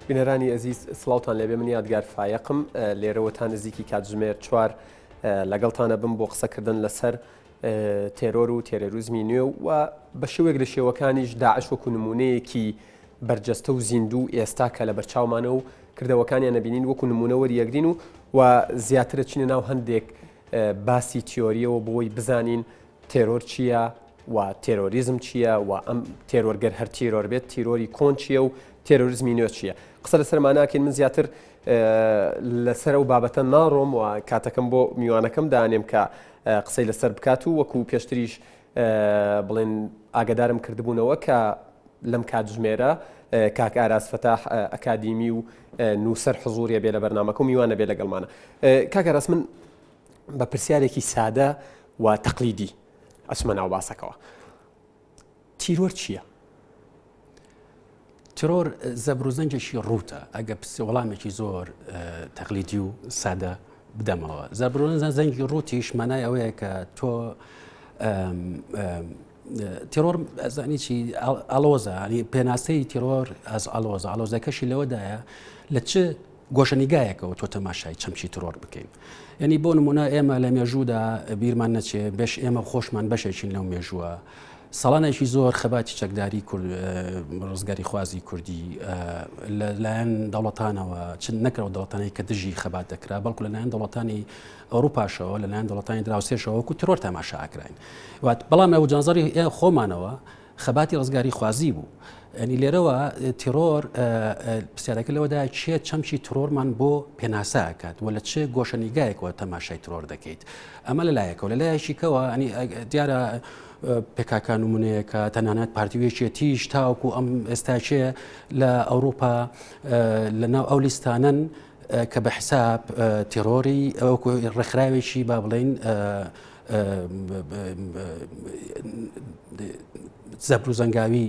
بینەرانی ئەزیز سڵاوتان لێبێ، من یادگار فایقم لێرەوەتان نزیکی کاتژمێر 4 لەگەڵتانە بم بۆ قسەکردن لەسەر تێرۆر و تێرۆریزمی نوێ و بە شێوێک لە شێوەکانیش داعش وەکو نمونەیەکی بەرجەستە و زیندوو ئێستا کە لە بەرچاومانە و کردەوەکانیان نەبینین وەکو نمونەوەری یەکدین و زیاترە چینە ناو هەندێک باسی تیۆریەوە بۆی بزانین تێرۆر چییە و تێرۆریزم چییە و ئەم تێرۆرگەر هەر تیرۆر بێت تیرۆری کۆن چییە و تێرۆریزمی نوێ چییە. قسە لەسەرماناکەین، من زیاتر لەسەر و بابەتە ناڕۆم و کاتەکەم بۆ میوانەکەم دانێم کە قسەی لەسەر بکات و وەکو پێشتریش بڵێن ئاگدارم کردبوونەوە کە لەم کاتژمێرە کاک ئاراس فەتاح ئەکادیمی و نووسەر حزوریە بێ لە بەرنامەکە و میوانە بێ لەگەڵمانە. کاک ئاراس، من بە پرسیارێکی سادە و تەقلیدی ئەچمە ناو باسەکەوە. تیرۆر چییە؟ ترۆر زەبروزەنجێکی ڕوتە. ئەگە وەڵامێکی زۆر تەقلیدی و سادە بدەمەوە. زەبروزەنجی ڕوتیش مانای ئەوەیە کە تۆ تیرۆر ئەزانی چی ئەلۆزە، ینی پێناسەی تیرۆر ئەز ئەلۆزەکەشی لەوەدایە لە چ گۆشەنیگایەکەوە تۆ تەماشای چەمچی ترۆر بکەین. یعنی بۆ نمونە ئێمە لە مێژوودا بیرمان نەچێ بێش ئێمە خۆشمان بەشێکین لەو مێژووە. ساڵانێکی زۆر خەباتی چەکداری ڕزگاری خوازی کوردی لەلایەن دەوڵەتانەوە چ نەکەەوە دەوڵەتانی کە دژی خەبات دەکرا، بەڵکو لەلایەن دەوڵەتانی ئەوروپاشەوە لەلایەن دەوڵەتانی دراوسێشەوە وەکو ترۆر تەماشا ئاکراین. بەڵام ئەو جانزاری خۆمانەوە خەباتی ڕزگاری خوازی بوو. ئەنی لێرەوە تیرۆر پرسیارەکە لەوەدا چێت چەمچی ترۆرمان بۆ پێناسا ئەکات و لە چه گۆشەنیگایەکەوە تەماشای ترۆر دەکەیت. ئەمە لەلایەکەوە لەلایەکەوە دیارە پێکاکە نمونەیەکە تەنانەت پارتیوێکێتیش تاوەکو ئەم ئێستاچێ لە ئەوروپا لەناو ئەو لیستانن کە بە حساب تیرۆری ئەوکو ڕێکخراوێکی با بڵێن زەبروزەنگاوی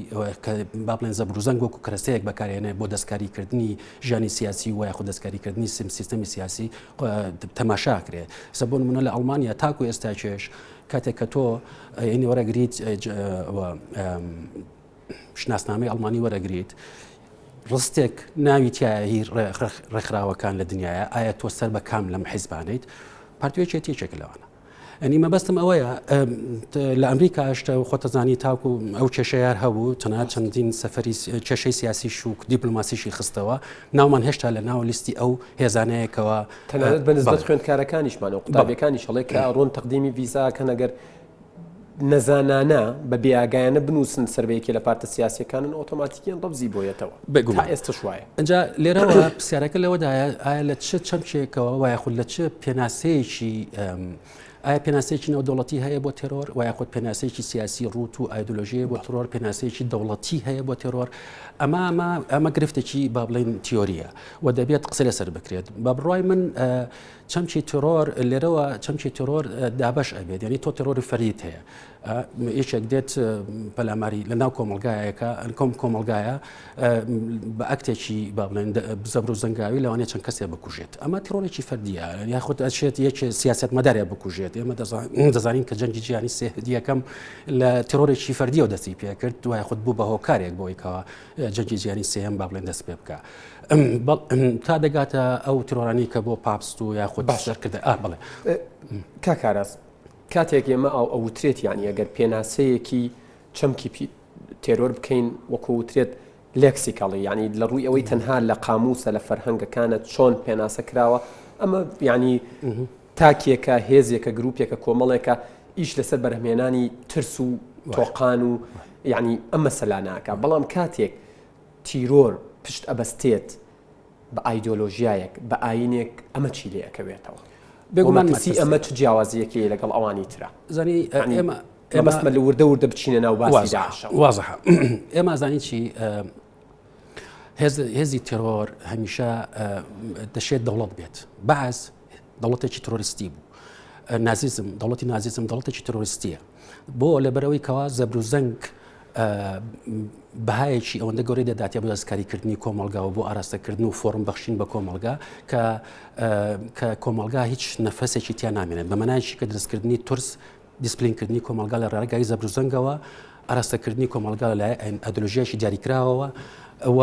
با بڵێن زەبروزەنگ وەکو کەرەستەیەک بەکارێنێ بۆ دەستکاریکردنی ژیانی سیاسی و یاخود دەستکاریکردنی سیستەمی سیاسی تەماشاکرێ. سە بۆ نمونە لە ئەڵمانیا تاکو ئێستا چێش کاتێک کە تۆ یعنی وەرەگریت شناسنامەی ئەڵمانی وەرەگریت ڕستێک ناوی تیایی ڕێکخراوەکان لە دنیاە ئایا تۆ سەر بە کام لەم حیزبانیت پارتوێکێتیەکێک لەوانە. ئەنی مەبەستم ئەوەیە لە ئەمریکا هەشتا خۆتەزانی تاکو ئەو کێشەیار هەبوو تەنها چەندین سەفەری کێشەی سیاسیش و دیپلۆماسیشی خستەوە ناومان هێشتا لە ناو لیستی ئەو هێزانەیەکەوە تەنانەت بەنسبەت خوێندکارەکانیشمان و قوتابیەکانی شەڵێ کە ڕۆن تەقدیمی ڤیزاکەن ئەگەر نەزانانە بە بێئاگایانە بنووسن سەربەیەکی لە پارتە سیاسیەکانن ئۆتۆماتیکیان ڕەبزی بۆیەتەوە تا ئێستا شوایە. ئەجا لێرەوە پرسیارەکە لەوەدایە ئایا لە چه چەمچێکەوە و یاخود لە چه پێناسەیەکی ئایا پێناسەیەکی نێودەوڵەتی هەیە بۆ تێرۆر و یاخود پێناسەیەکی سیاسی ڕوت و ئایدۆلۆژیە بۆ ترۆر، پێناسەیەکی دەوڵەتی هەیە بۆ تێرۆر. ئەمە گرفتێکی با بڵێن تیۆریە و دەبێت قسە لەسەر بکرێت. بە بڕای من چەمچی ترۆر لێرەوە چەمچی ترۆر دابەش ئەبێت، یعنی تۆ تێرۆری فەرید هەیە یەکێک دێت پەلاماری لە ناو کۆمەلگایەکە کۆمەلگایە بە ئەکتێکی با بڵێن زەبروزەنگاوی لەوانەیە چەند کەسێ بکوژێت. ئەمە تێرۆرێکی فەردیە، یاخود ئەچێت یەک سیاست مەدارێ بکوژێت. ئێمە دەزانین کە جەنگی جیهانی سێهەدی یەکەم لە تێرۆرێکی فەردیەوە دەستی پێ کرد و یاخود بوو بە هۆکارێک بۆی کەەوە جەنگی جیهانی سێهەم با بڵێن دەست پێ بکە تا دەگاتە ئەو ترۆرانی کە بۆ پاپست و یاخود باشکردە. بڵێ کاک ئاراس، کاتێک ئێمە ئەوترێت یانی ئەگەر پێناسەیەکی چەمکی تێرۆر بکەین وەکو وترێت لێکسیکەڵی، ینی لە ڕووی ئەوەی تەنها لە قاموسە لە فەرهەنگەکانە چۆن پێناسە کراوە، ئەمە ینی تاکێکە هێزێکە گروپێکە کۆمەڵێکە ئیش لەسەر بەرهمێنانی ترس و تۆقان و ینی ئەم مەسەلا ناکە. بەڵام کاتێک تیرۆر پشت ئەبەستێت بە ئایدۆلۆژیایەک بە ئاینێک ئەمە چی لێ ئەکەوێتەوە؟ بێگومانسی ئەمە چ جیاوازیەکێ لەگەڵ ئەوانی ترە؟ زانی ئێمە لە وردە بچینە ناو باسی وازەحە. ئێمە زانی چی هێزی تێرۆر هەمیشە دەشێت دەوڵەت بێت. بەعز دەوڵەتێکی تۆریستی بوو. نازیزم دەوڵەتی نازیزم دەوڵەتێکی تۆریستیە بۆ لەبەرەوەی کەوا زەبروزەنگ بەهایەکی ئەوەندە گەورەی دەداتیا بۆ دەستکاریکردنی کۆمەلگاوە بۆ ئاراستەکردن و فۆرم بەخشین بە کۆمەلگا کە کۆمەلگا هیچ نەفەسێکی تیا نامێنێت بە مەنایکی کە دەستکردنی تورس دیسپلینکردنی کۆمەلگا لە ڕێگای زەبروزەنگەوە ئاراستەکردنی کۆمەلگا لە ئەدۆلۆژیایشی دیاریکراوەوە و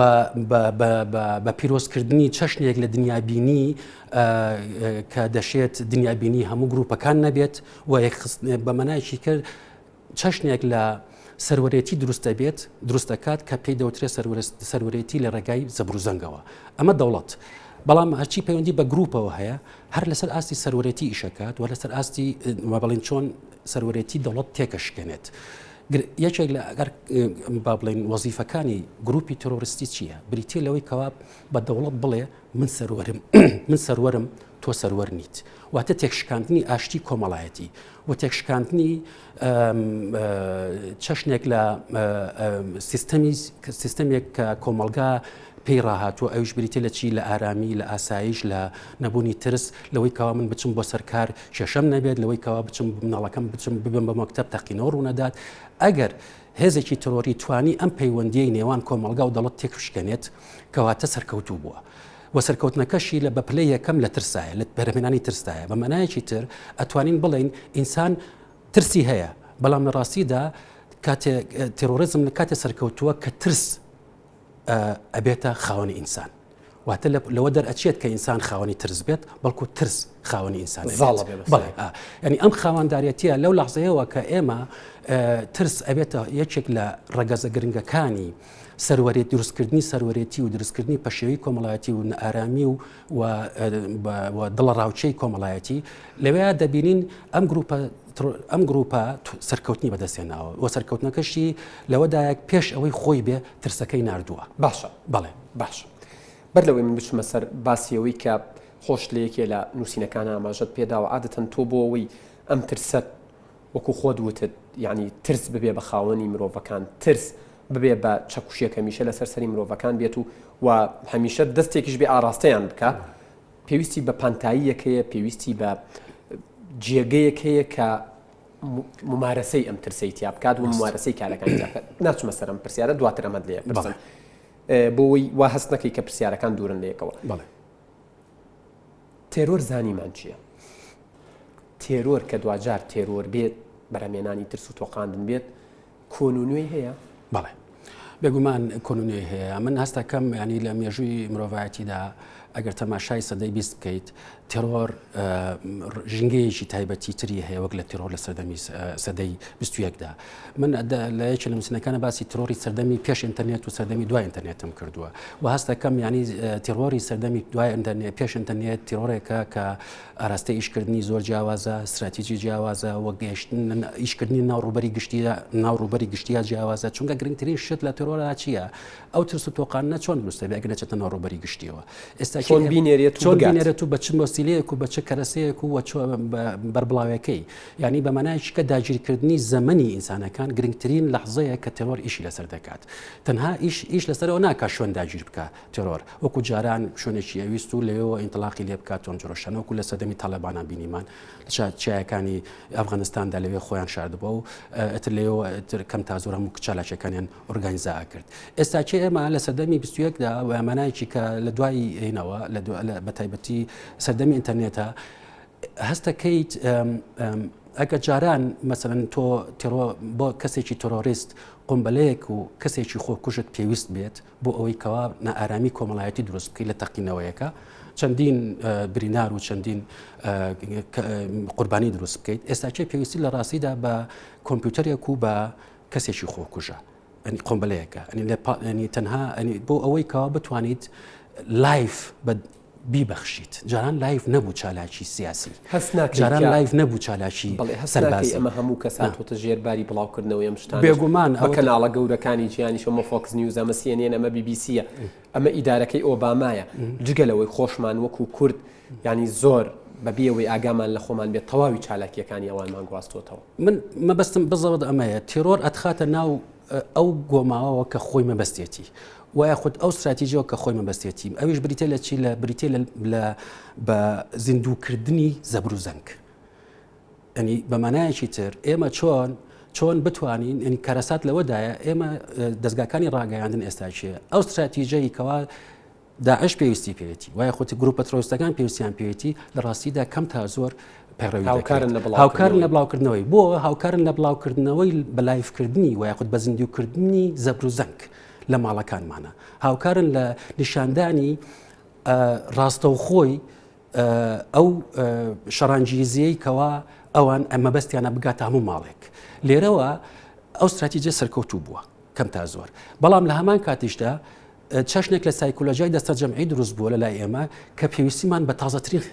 بە پیرۆزکردنی چەشنێک لە دنیابینی کە دەشێت دنیابینی هەموو گروپەکان نەبێت و بە مەنایکی کرد چەشنێک لە سەروەرێتی دروست دەکات کە پێی دەوترێت سەروەرێتی لە ڕێگای زەبروزەنگەوە ئەمە دەوڵەت بەڵام هەرچی پەیوەندی بە گروپەوە هەیە هەر لەسەر ئاستی سەروەرێتی ئیشەکات و لەسەر ئاستی بەڵین چۆن سەروەرێتی دەوڵەت تێکەشکێنێت یەکێک لە ئەگەر با بڵین وەزیفەکانی گروپی تۆرۆریستی چییە؟ بریتێ لەوەی کەوا بە دەوڵەت بڵێ من سەروەرم تۆ سەروەر نیت واتە تێکشکاندنی ئاشتی کۆمەڵایەتی و تێکشکاندنی چەشنێک لە سیستەمێک کە کۆمەلگا پێی ڕاهاتوە ئەوش بریتێ لە چی لە ئارامی لە ئاسایش لە نەبوونی ترس لەوەی کەوا من بچم بۆ سەرکار شێشەم نەبێت لەوەی کەوا بچم مناڵەکەم بچم ببم بە مەکتەب تەقینەوە ڕوونەدات ئەگەر هێزێکی تۆری توانی ئەم پەیوەندیەی نێوان کۆمەلگا و دەوڵەت تێکشکێنێت کەواتە سەرکەوتوو بووە و سەرکەوتنەکەشی لە بەپلەی یەکەم لە ترسایە لە بەرهمێنانی ترسایە بە مەنایەکی تر ئەتوانین بڵین ئینسان ترسی هەیە بەڵام لە ڕاستیدا تێرۆریزم لە کاتێ سەرکەوتووە کە ترس ئەبێتە خاوەنی ئینسان واتە لەوە دەرئەچێت کە ئینسان خاوەنی ترس بێت بەڵکو ترس خاوەنی ئینسان بڵێ ینی ئەم خاوەنداریەتیە لەو لەحزەیەوە کە ئێمە ترس ئەبێتە یەکێک لە ڕەگەزە گرنگەکانی سەروەرێت دروستکردنی سەروەرێتی و دروستکردنی پەشێوی کۆمەڵایەتی و ئارامی و دڵە ڕاوچەی کۆمەڵایەتی لەوەیە دەبینین ئەم گروپە سەرکەوتنی بەدەستێناوە و سەرکەوتنەکەشی لەوەدایەک پێش ئەوەی خۆی بێ ترسەکەی ناردووە باشە بەڵێ باش بەر لەوەی من بچمە سەر باسیەوەی کە خۆش لە یەکێ لە نووسینەکان ئاماژەت پێداوە عادەتەن تۆ بۆ ئەوەی ئەم ترسەت وەکو خۆت وتت یعنی ترس ببێ بە خاوەنی مرۆڤەکان ترس ببێ بە چەکوشیەکە میشە لەسەر سەری مرۆڤەکان بێت و هەمیشە دەستێکیش بێ ئاراستەیان بکە پێویستی بە پانتاییەکەیە پێویستی بە جێگەیەکەیە کە ممارەسەی ئەم ترسەی تیا بکات و ممارەسەی کارەکانی تیا بکات ناچمە سەر ئەم پرسیارە دواتر ئەمەد لێ پرسن بۆی وا هەست نەکەی کە پرسیارەکان دوورن لەیەکەوە تێرۆر زانیمان چییە؟ تێرۆر کە دوجار تێرۆر بێت بەرەمێنانی ترس و تۆقاندن بێت کۆنونوێی هەیە؟ بەڵێ بێگومان کۆنونوێ هەیە من هەستەکەم ینی لە مێژووی مرۆڤایەتیدا ئەگەر تەماشای سەدەی 20 بکەیت تێرۆر ژنگەیەکی تایبەتی تری هەیە وەک لە تێرۆر لە سەردەمی سەدەی 21دا من لە یەکێ لە نووسینەکانە باسی تێرۆری سەردەمی پێش ئینتەرنێت و سەردەمی دوای ئینتەرنێتم کردووە و هەستەکەم ینی تێرۆری سەردەمی دوای ئینتەرنێت پێش ئینتەرنێت تێرۆرێکە کە ئاراستەی ئیشکردنی زۆر جیاوازە استراتیژی جیاوازە و گەیشتن ئیشکردنی ناوڕوبەری گشتیە جیاوازە چونکە گرنگترین شت لە تێرۆرا چییە؟ ئەو ترس و تۆقانە چۆن دروستە بێ ئەگەر نەچێتە ناوڕوبەری گشتیەوە ئێستا چۆن بینێرێت و بە چ مۆسیلەیەک و بە چه کەرەسەیەک و بەربڵاوەکەی یعنی بە مانایش کە داگیرکردنی زەمەنی ئینسانەکان گرنگترین لەحزەیە کە تێرۆر ئیشی لەسەر دەکات تەنها ئیش لەسەرەوە ناکات شوێن داگیر بکە تێرۆر وەکو جاران شوێنێکی ئەویست و لەوەوە ئینتلاقی لێ بکات تۆن جۆرەشانەوەکو لە سەردەمی تاالبانان بینیمان چایەکانی ئەفغانستاندا لەوێ خۆیان شاردبووە و ئەتر لێەوە کەم تا زۆر هەموو کچالاشەکانیان ئۆرگانیزا کرد ئێستا چێ ئێمە لە سەردەمی 21دا مانایکی کە لە دوای هینەوە بە تایبەتی سەردەمی ئینتەرنێتە هەستەکەیت ئەگە جاران مەسەرەن تۆ بۆ کەسێکی تۆرۆریست قۆمبەلەیەک و کەسێکی خۆکوژت پێویست بێت بۆ ئەوەی کەوا نائارامی کۆمەڵایەتی دروست بکەیت لە تەقینەوەیەکە چەندین برینار و چەندین قوربانی دروست بکەیت ئێستا چێ پێویستی لە ڕاستیدا بە کۆمپیوتەرێک و بە کەسێکی خۆکوژە ئەنی قۆمبەلەیەکە ئەنی تەنها بۆ ئەوەی کەوا بتوانیت لایف بە بیبەخشیت جاران لایف نەبوو چالاکی سیاسی جاران لایف نەبوو چالاکی سەربازی ئەمە هەموو کەسان تۆتە ژێرباری بڵاوکردنەوەی ئەم شتان بێگومان ئەو کەناڵە گەورەکانی جیانی شەمە فۆکس نیوز ئەمە CNN ئەمە BBC-ە ئەمە ئیدارەکەی ئۆبامایە جگەلەوەی خۆشمان وەکو کورد ینی زۆر بەبیەوەی ئاگامان لە خۆمان بێت تەواوی چالاکیەکانی ئەوانمان گواستۆتەوە من مەبەستم بزەوت ئەمەیە تێرۆر ئەتخاتە ناو ئەو گۆماوەوە کە خۆی مەبەستێتی وایە خودت ئەو استراتیژیەوە کە خۆی مەبەستێتی ئەویش بریتێ لە چی لە بریتێ بە زیندووکردنی زەبروزەنگ ئەنی بە مانایەکی تر ئێمە چۆن بتوانین ئەنی کارەسات لەوەدایە ئێمە دەستگاکانی ڕاگەیاندن ئێستا چیە ئەو استراتیژەی کەوا داعش پێویستی پێێتی وایە خۆتی گروپە ترۆریستەکان پێویستیان پێێتی لە ڕاستیدا کەم تا زۆر پەیڕەوی هاوکارن لە بڵاوکردنەوەی بۆ هاوکارن لە بڵاوکردنەوەی بەلایفکردنی و یاخود بە زیندوکردنی زەبر و زەنگ لە ماڵەکانمانە هاوکارن لە نیشاندانی ڕاستەوخۆی ئەو شەڕانگیزیەی کەوا ئەوان ئەمە بەستیانە بگات هەموو ماڵێک لێرەوە ئەو استراتیجە سەرکەوتوو بووە کەم تا زۆر بەڵام لە هەمان کاتیشدا چەشنێک لە سایکۆلۆژیای دەستە جەمعی دروست بووە لە لای ئێمە کە پێویستیمان بە تازەترین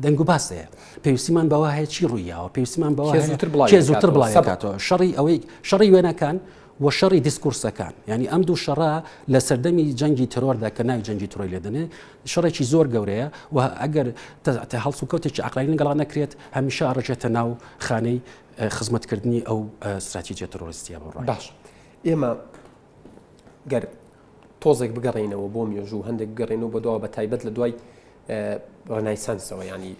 دەنگ و باسەیە پێویستیمان بەوە هەیە چی ڕوویاوە پێویستیمان بەوە کێ زووتر بڵایەکاتەوە شەڕی وێنەکان و شەڕی دیسکورسەکان ینی ئەم دوو شەڕا لە سەردەمی جەنگی ترۆردا کە ناوی جەنگی ترۆی لێدنێ شەڕێکی زۆر گەورەیە و ئەگەر هەڵسو کەوتێکی عقلانی لەگەڵا نەکرێت هەمیشە ئاڕژێتە ناو خانەی خزمەتکردنی ئەو استراتیجیە ترۆریستیە بۆ ڕای باش ئێمە گەر تۆزێک بگەڕێنەوە بۆ مێژوو هەندێک بگەڕێنەوە بە دووە بە تایبەت لە دوای ڕەنایسانسەوە ینی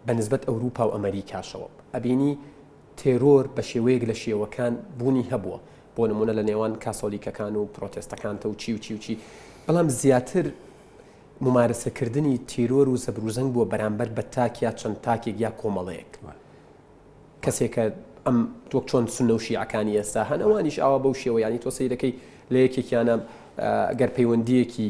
بەنسبەت ئەوروپا و ئەمریکاشەوە ئەبینی تێرۆر بە شێوەیەک لە شێوەکان بوونی هەبووە بۆ نمونە لە نێوان کاسۆلیکەکان و پرۆتێستەکانتە و چی بەڵام زیاتر ممارسەکردنی تیرۆر و زەبروزەنگ بووە بەرامبەر بە تاکیا چەند تاکێک یا کۆمەڵەیەک کەسێکە ئەم تۆک چۆن سونە و شیعەکانی ئێستا هەنەوانیش ئاوا بەو شێوە ینی تۆ سەیرەکەی لە یەکێکیانە گەر پەیوەندیەکی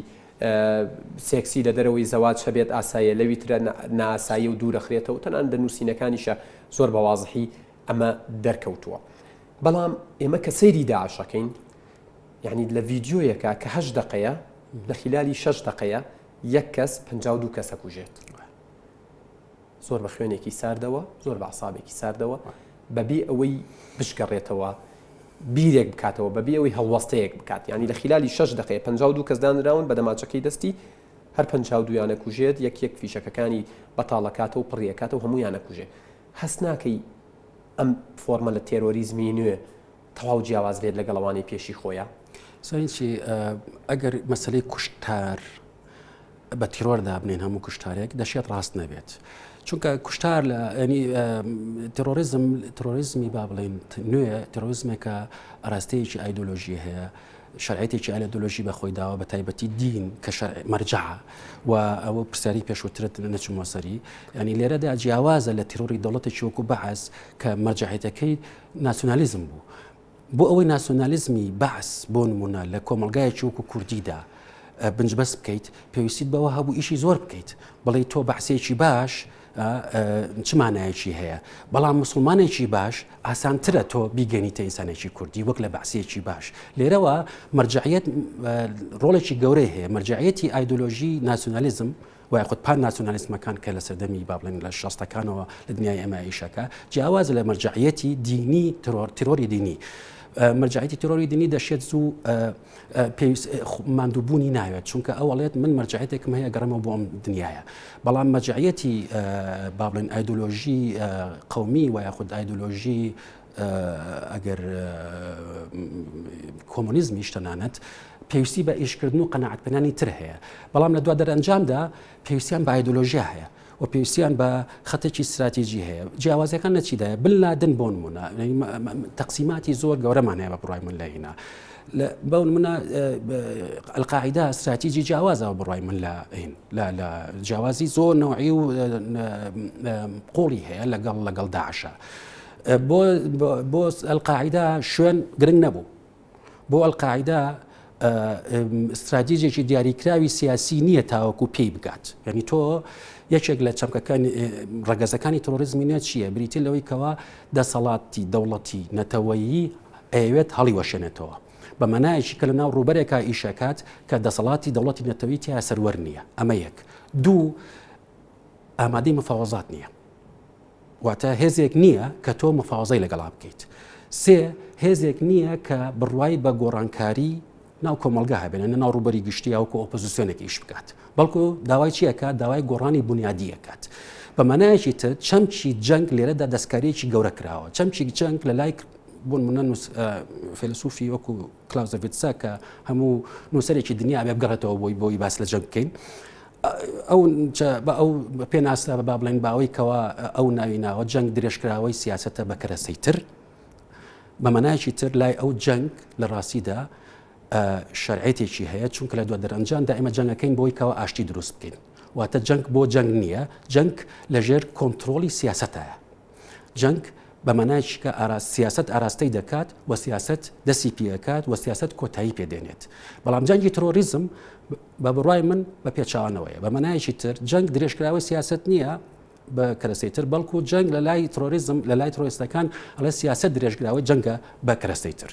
سێکسی لە دەرەوەی زەواج هەبێت ئاسایە لەوی ترە نائاسایی و دوورەخرێتەوە تەنان دەنووسینەکانیشە زۆر بەوازحی ئەمە دەرکەوتووە بەڵام ئێمە کە سەیری داعشەکەین یعنی لە ڤیددیۆیەکە کە 8 دقەیە لە خلالی 6 دقەیە یەک کەس 52 کەسە کوژێت زۆر بە خوێنێکی ساردەوە زۆر بە عسابێکی ساردەوە بەبێ ئەوەی بشگەڕێتەوە بیرێک بکاتەوە بەبێ ئەوەی هەڵوەستەیەک بکات ینی لە خلالی 6 دقەیە 52 کەس دانراون بە دەماچەکەی دەستی هەر 52یانە کوژێت یەک فیشەکەەکانی بەتاڵەکاتە و پڕیەکاتە و هەمویانە کوژێت هەست ناکەی ئەم فۆرمە لە تێرۆریزمی نوێ تەواو جیاواز بێت لەگەڵەوانی پێشی خۆیان سەرنجی ئەگەر مەسلەی کوشتار بە تیرۆردا بنێن هەموو کوشتارێک دەشێت ڕاست نەبێت چونکە کوشتار لە ینی تۆریزمی با بڵێن نوێ تۆریزمێکە ئاراستەیەکی ئایدۆلۆژی هەیە شەرعەتێکی ئایدۆلۆژی بە خۆی داوە بە تایبەتی دین کە مەرجعە و ئەوە پرسیاری پێشووترت نەچوومە سەری ینی لێرەدا جیاوازە لە تیرۆری دەوڵەتێکی وەکو بەعەس کە مەرجعیتەکەی ناسیۆنالیزم بوو بۆ ئەوەی ناسیۆنالیزمی بەعس بۆ نمونە لە کۆمەلگایەکی وەکو کوردیدا بنجبەست بکەیت پێویستیت بەوە هەبوو ئیشی زۆر بکەیت بڵێ تۆ بەعسێکی باش چمانایەکی هەیە بەڵام مسلمانێکی باش ئاسانترە تۆ بیگەنیتە ئینسانێکی کوردی وەک لە بەعسێکی باش لێرەوە مەرجعیت ڕۆڵێکی گەورەی هەیە مەرجعیەتی ئایدۆلۆژی ناسیۆنالیزم و خود پان ناسیۆنالیزمەکان کە لە سەردەمی با بڵێن لە 60ەکانەوە لە دنیای ئێمە ئیشەکە جیاواز لە مەرجعیەتی دینی تیرۆری دینی مەرجعیەتی تیرۆری دینی دەشێت زوو ماندووبوونی ناوێت چونکە ئەوڵێت من مەرجعیتێکم هەیە گەڕەمەوە بۆ ئەم دنیاە بەڵام مەرجعیەتی با بڵێن ئایدۆلۆژی قەومی و یاخود ئایدۆلۆژی ئەگەر کۆمۆنیزمیش تەنانەت پێویستی بە ئیشکردن و قەناعەتپێنانی تر هەیە بەڵام لە دوا دەرەنجامدا پێویستیان بە ئایدۆلۆژیا هەیە و پێویستیان بە خەتێکی استراتیژی هەیە جیاوازەکان نەچیدایە بنلادن بۆ نمونە تەقسیماتی زۆر گەورەمان هەیە بە بڕای من لەهینا بەو نمونە القاعیدا استراتیژی جیاوازەوە بڕای من لە جیاوازی زۆر نەوعی و قوڵی هەیە لەگەڵ داعشە بۆ القاعیدا شوێن گرنگ نەبوو بۆ القاعیدا استراتیژێکی دیاریکراوی سیاسی نییە تاوەکو پێی بگات یعنی تۆ یەکێک لە چەمکەکانی ڕەگەزەکانی تۆریزمی نێت چییە بریتی لەوەی کەوا دەسەڵاتی دەوڵەتی نەتەوەیی ئەوێت هەڵی وەشێنێتەوە بە مەنایەکی کە لە ناو ڕوبەرێکا ئیشەکات کە دەسەڵاتی دەوڵەتی نەتەوەی تیا سەروەر نییە ئەمە یەک دوو ئامادەی مفاوەزات نییە واتە هێزێک نییە کە تۆ مفاوەزەی لەگەڵا بکەیت سێ هێزێک نییە کە بڕوای بە گۆڕانکاری ناو کۆمەلگا هەبێنە ناو ڕوبەری گشتی یاوکو ئۆپۆزیسیۆنێک ئیش بکات بەڵکو داوای چیەکات داوای گۆڕانی بنیادیەکات بە مەنایەکی تر چەمچی جەنگ لێرەدا دەستکاریەکی گەورە کراوە چەمچی جەنگ لە لای بۆن منە فیلسوفی وەکو کلاوزەڤیتسا کە هەموو نووسەرێکی دنیا بێ بگەڕێتەوە بۆی باس لە جەنگ بکەین ئەو پێناستا بە با بڵێن باوەی کەوا ئەو ناویناوە جەنگ درێژکراوەی سیاسەتە بە کەرەسەی تر بە مەنایەکی تر لای ئەو جەنگ لە ڕاستیدا شەرعەتێکی هەیە چونکە لە دو دەرەنجام دائیمە جەنگەکەین بۆی کەوا ئاشتی دروست بکەین واتە جەنگ بۆ جەنگ نییە جەنگ لەژێر کۆنتترۆلی سیاستایە جەنگ بە مانایکی کە سیاست ئاراستەی دەکات و سیاست دەستی پێکات و سیاست کۆتایی پێدێنێت بەڵام جەنگی تۆریزم بە بڕای من بە پێچوانەوەیە بە مانایکی تر جەنگ درێژکراوی سیاست نییە بە کەرەستەی تر بەڵکو جەنگ لە لای تۆریزم لە لای تۆریستەکان ئەڵێ سیاست درێژکراوی جەنگە بە کەرەستەی تر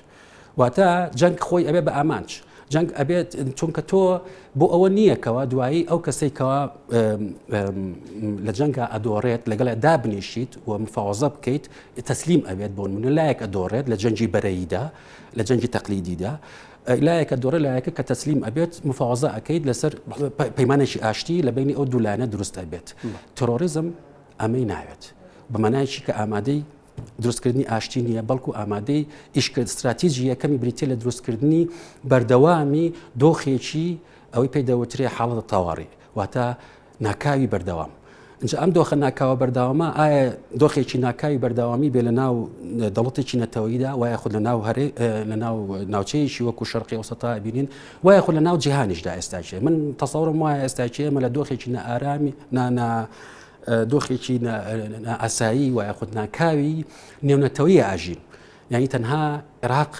واتە جەنگ خۆی ئەبێ بە ئامانج جەنگ ئەبێت چونکە تۆ بۆ ئەوە نییەکەوە دوایی ئەو کەسێکەوە لە جەنگە ئەدۆڕێت لەگەڵ دابنیشیت و مفاوەزە بکەیت تەسلیم ئەبێت بۆ من لایەک ئەدۆڕێت لە جەنگی بەرەییدا لە جەنگی تەقلیدیدا لایەکە دۆڕە لایەکە کە تەسلیم ئەبێت مفاوەزە ئەەکەیت لەسەر پەیمانێکی ئاشتی لە بینی ئەو دوولانە دروست ئەبێت تۆریزم ئەمەی ناوێت بە مانایکی کە ئامادەی دروستکردنی ئاشتی نییە بەڵکو ئامادەی ئیشکرد استراتیژی یەکەمی بریتە لە دروستکردنی بەردەوامی دۆخێکی ئەوەی پێداوترێ حاڵەتە تاواڕی واتە ناکاوی بەردەوام اینجا ئەم دۆخە ناکاوە بەرداوامە ئایا دۆخێکی ناکاوی بەرداوامی بێ لە ناو دەوڵەتێکی نەتەوەییدا وایە خود لە ناو ناوچەیەکی وەکو شەرقی ئەوسەتا بینین وایە خود لە ناو جیهانیشدا ئێستاچێ من تەسەوڕم وایە ئێستاچێمە لە دۆخێکی نەئارامی دۆخێکی ئاسایی و یاخود ناکاوی نێونەتەوەی ئاژین یعنی تەنها عێراق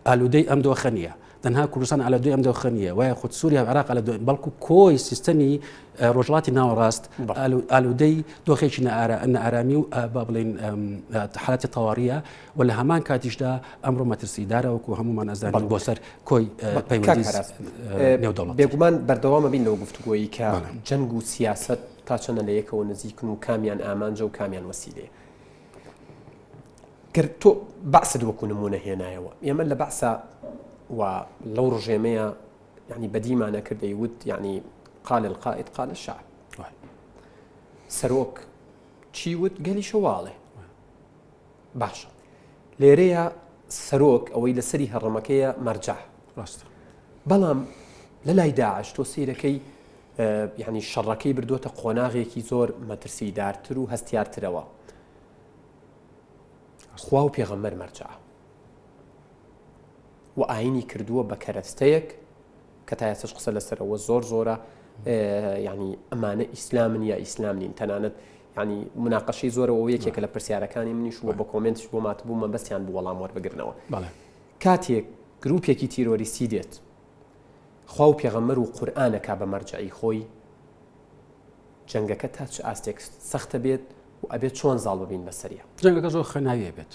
ئالوودەی ئەم دۆخە نیە تەنها کوردستان ئالوودەی ئەم دۆخە نیە و یاخود سووریا عێراق بەڵکو کۆی سیستەمی ڕۆژهەڵاتی ناوەڕاست ئالوودەی دۆخێکی نەئارامی و با بڵێن حالەتی تەواڕیە و لە هەمان کاتیشدا ئەمڕۆ مەترسیدارە وەکو هەمومان ئەزانین بۆ سەر کۆی پەیوەندی نێودەوڵەت بێگومان بەردەوامە بین لەو گفتوگۆیی کە جەنگ و سیاست تا چەنە لە یەکەوە نزیکن و کامیان ئامانجە و کامیان وەسیلێ گەر تۆ بەعسد وەکو نمونە هێنایەوە ئێمە لە بەعسا و لەو ڕژێمەیە یعنی بەدیمانە کردەیوت یعنی قال القائد قال الشعب سەرۆک چی وت گەلی شەواڵێ باشە لێرەیە سەرۆک ئەوەی لەسەری هەڕەمەکەیە مەرجع ڕاستە بەڵام لە لای داعش تۆ سیرەکەی یعنی شەڕەکەی بردوۆتە قۆناغێکی زۆر مەترسیدارتر و هەستیارترەوە خوا و پێغەمبەر مەرجع و ئاینی کردووە بە کەرەستەیەک کە تا ئێستاش قسە لەسەرەوە زۆر زۆرە یعنی ئەمانە ئیسلامن یا ئیسلام نین تەنانەت ینی مناقەشەی زۆرەوە یەکێکە لە پرسیارەکانی منیش وە بە کۆمنتش بۆ ماتبوو مەبەستیان بوو وەڵام وەربگرنەوە کاتێک گروپێکی تیرۆریستی دێت خوا و پێغەمبەر و قورئانەکە بە مەرجعی خۆی جەنگەکە تا چ ئاستێک سەختە بێت و ئەبێت چۆن زاڵ ببین بەسەریە جەنگەکە زۆر خەناویە بێت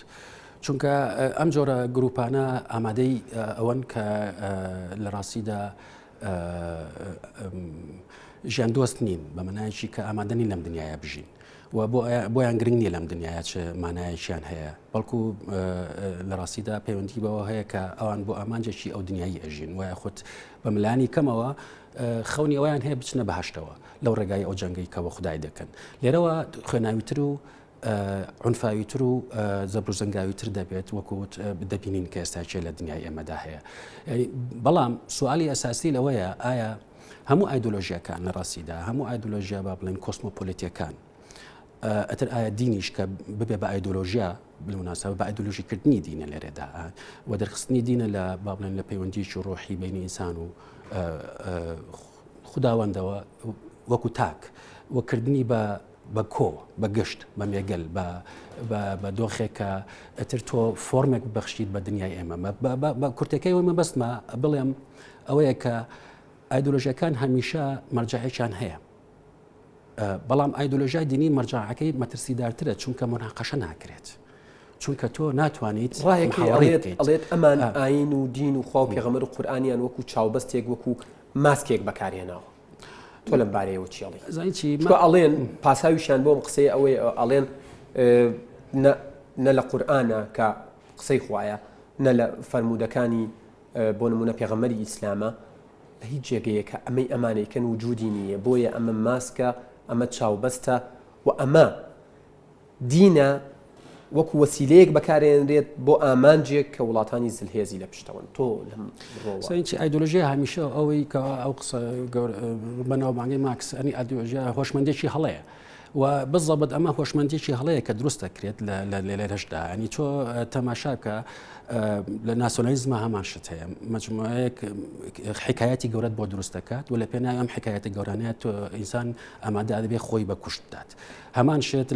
چونکە ئەم جۆرە گروپانە ئامادەی ئەوەن کە لە ڕاستیدا ژیان دۆست نین بە مەنایکی کە ئامادەنی لەم دنیاە بژین و بۆیان گرنگ نییە لەم دنیاە چ مانایەکیان هەیە بەڵکو لە ڕاستیدا پەیوەندی بەوە هەیە کە ئەوان بۆ ئامانجێکی ئەو دنیایی ئەژین وایە خۆت بە ملانی کەمەوە خەونی ئەویان هەیە بچنە بەهشتەوە لەو ڕێگای ئەو جەنگەی کە بە خودای دەکەن لێرەوە خوێناویتر و عنفاویتر و زەبر و زەنگاویتر دەبێت وەکوت دەبینین کە ئێستاچێ لە دنیای ئێمەدا هەیە بەڵام سوالی ئەساسی لەوەیە ئایا هەموو ئایدۆلۆژیەکان لە ڕاستیدا هەموو ئایدۆلۆژیا با بڵێن کۆسمۆپۆلیتیەکان ئەتر ئایا دینیش کە ببێ بە ئایدۆلۆژیا بالمناسبە بە ئایدۆلۆژیکردنی دینە لێرێدا و دەرخستنی دینە لە با بڵێن لە پەیوەندیی ڕۆحی بینی ئینسان و خوداوەندەوە وەکو تاک وەکردنی بە کۆ بە گشت بە مێگەل بە دۆخێکە ئەتر تۆ فۆرمێک بەخشیت بە دنیای ئێمە بە کورتەکەی وەمە بەستمە بڵێم ئەوەیە کە ئایدۆلۆژیەکان هەمیشە مەرجعێکیان هەیە بەڵام ئایدۆلۆژیای دینی مەرجعەکەی مەترسیدارترە چونکە موناقەشە ناکرێت چونکە تۆ ناتوانیت ئەڵێت ئەمان ئاین و دین و خوا و پێغەمبەر و قورئانیان وەکو چاوبەستێک وەکو ماسکێک بەکارهێناوە تۆ لەم بارەیەوە چیڵی تۆ ئەڵێن پاساویشیان بۆم قسەی ئەوەی ئەڵێن نە لە قورئانە کە قسەی خوایە نە لە فەرمودەکانی بۆ نمونە پێغەمبەری ئیسلامە لە هیچ جێگەیەکە ئەمەی ئەمانەیەکەن وجودی نییە بۆیە ئەمە ماسکە ئەمە چاوبەستە و ئەمە دینە وەکو وەسیلەیەک بەکارێنرێت بۆ ئامانجێک کە وڵاتانی زلهێزی لە پشتەوەن تۆ سەرنجی ئایدۆلۆژیا هەمیشە ئەوەی کە ئەو قسە بەناوبانگی ماکس ئەنی ئایدۆلۆژیا هۆشمەندێکی هەڵەیە و بالضبط ئەمە هۆشمەندێکی هەڵەیە کە دروستە کرێت لە لێرەشدا ینی تۆ تەماشا بکە لە ناسیۆنالیزمە هەمان شت هەیە مجموعەیەک حکایەتی گەورەت بۆ دروست دەکات و لە پێناوی ئەم حکایەتە گەورانەیە تۆ ئینسان ئامادە دەبێت خۆی بە کوشت بدات هەمان شت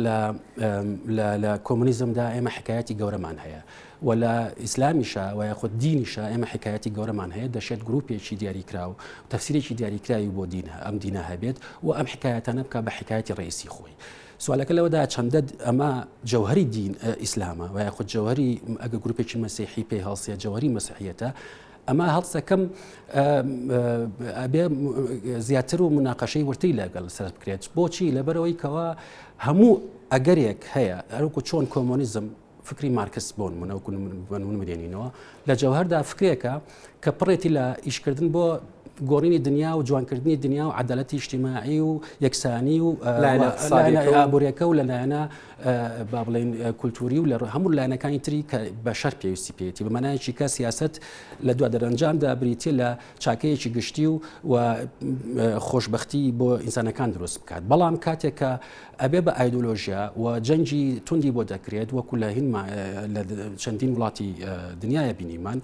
لە کۆمونیزمدا ئێمە حکایەتی گەورەمان هەیە و لە ئیسلامیشە و یاخود دینیشە ئێمە حکایەتی گەورەمان هەیە دەشێت گروپێکی دیاریکرا و تەفسیرێکی دیاریکراوی بۆ دین ئەم دینە هەبێت و ئەم حکایەتانە بکە بە حکایەتی ڕئیسی خۆی سوالەکە لەوەدا چەندە ئەمە جەوهری دین ئیسلامە و یاخود جەوهری ئەگە گروپێکی مەسیحی پێی هەڵسێ جەوهری مەسیحیەتە ئەمە هەڵسەکەم ئەبێ زیاتر و مناقەشەی ورتی لەگەڵ سەر بکرێت بۆچی لەبەرەوەی کەوە هەموو ئەگەرێک هەیە ئەروکو چۆن کۆمۆنیزم فکری مارکس بۆن منەوەکو مرێنینەوە لە جەوهردا فکرێکە کە پڕێتی لە ئیشکردن بۆ گۆڕینی دنیا و جوانکردنی دنیا و عدالەتی اجتیماعی و یەکسانی و ئابوووریەکە و لەلایەنە با بڵێن کولتوری و لە هەموو لایەنەکانی تری کە بە شەر پێویستی پێێتی بەمانایکی کە سیاست لە دو دەرەنجامدا بریتە لە چاکەیەکی گشتی و خۆشببختی بۆ ئینسانەکان دروست بکات بەڵام کاتێک کە ئەبێ بە ئایدۆلۆژیا و جەنجی توندی بۆ دەکرێت وەکو لە هین لە چەندین وڵاتی دنیاە بینیمان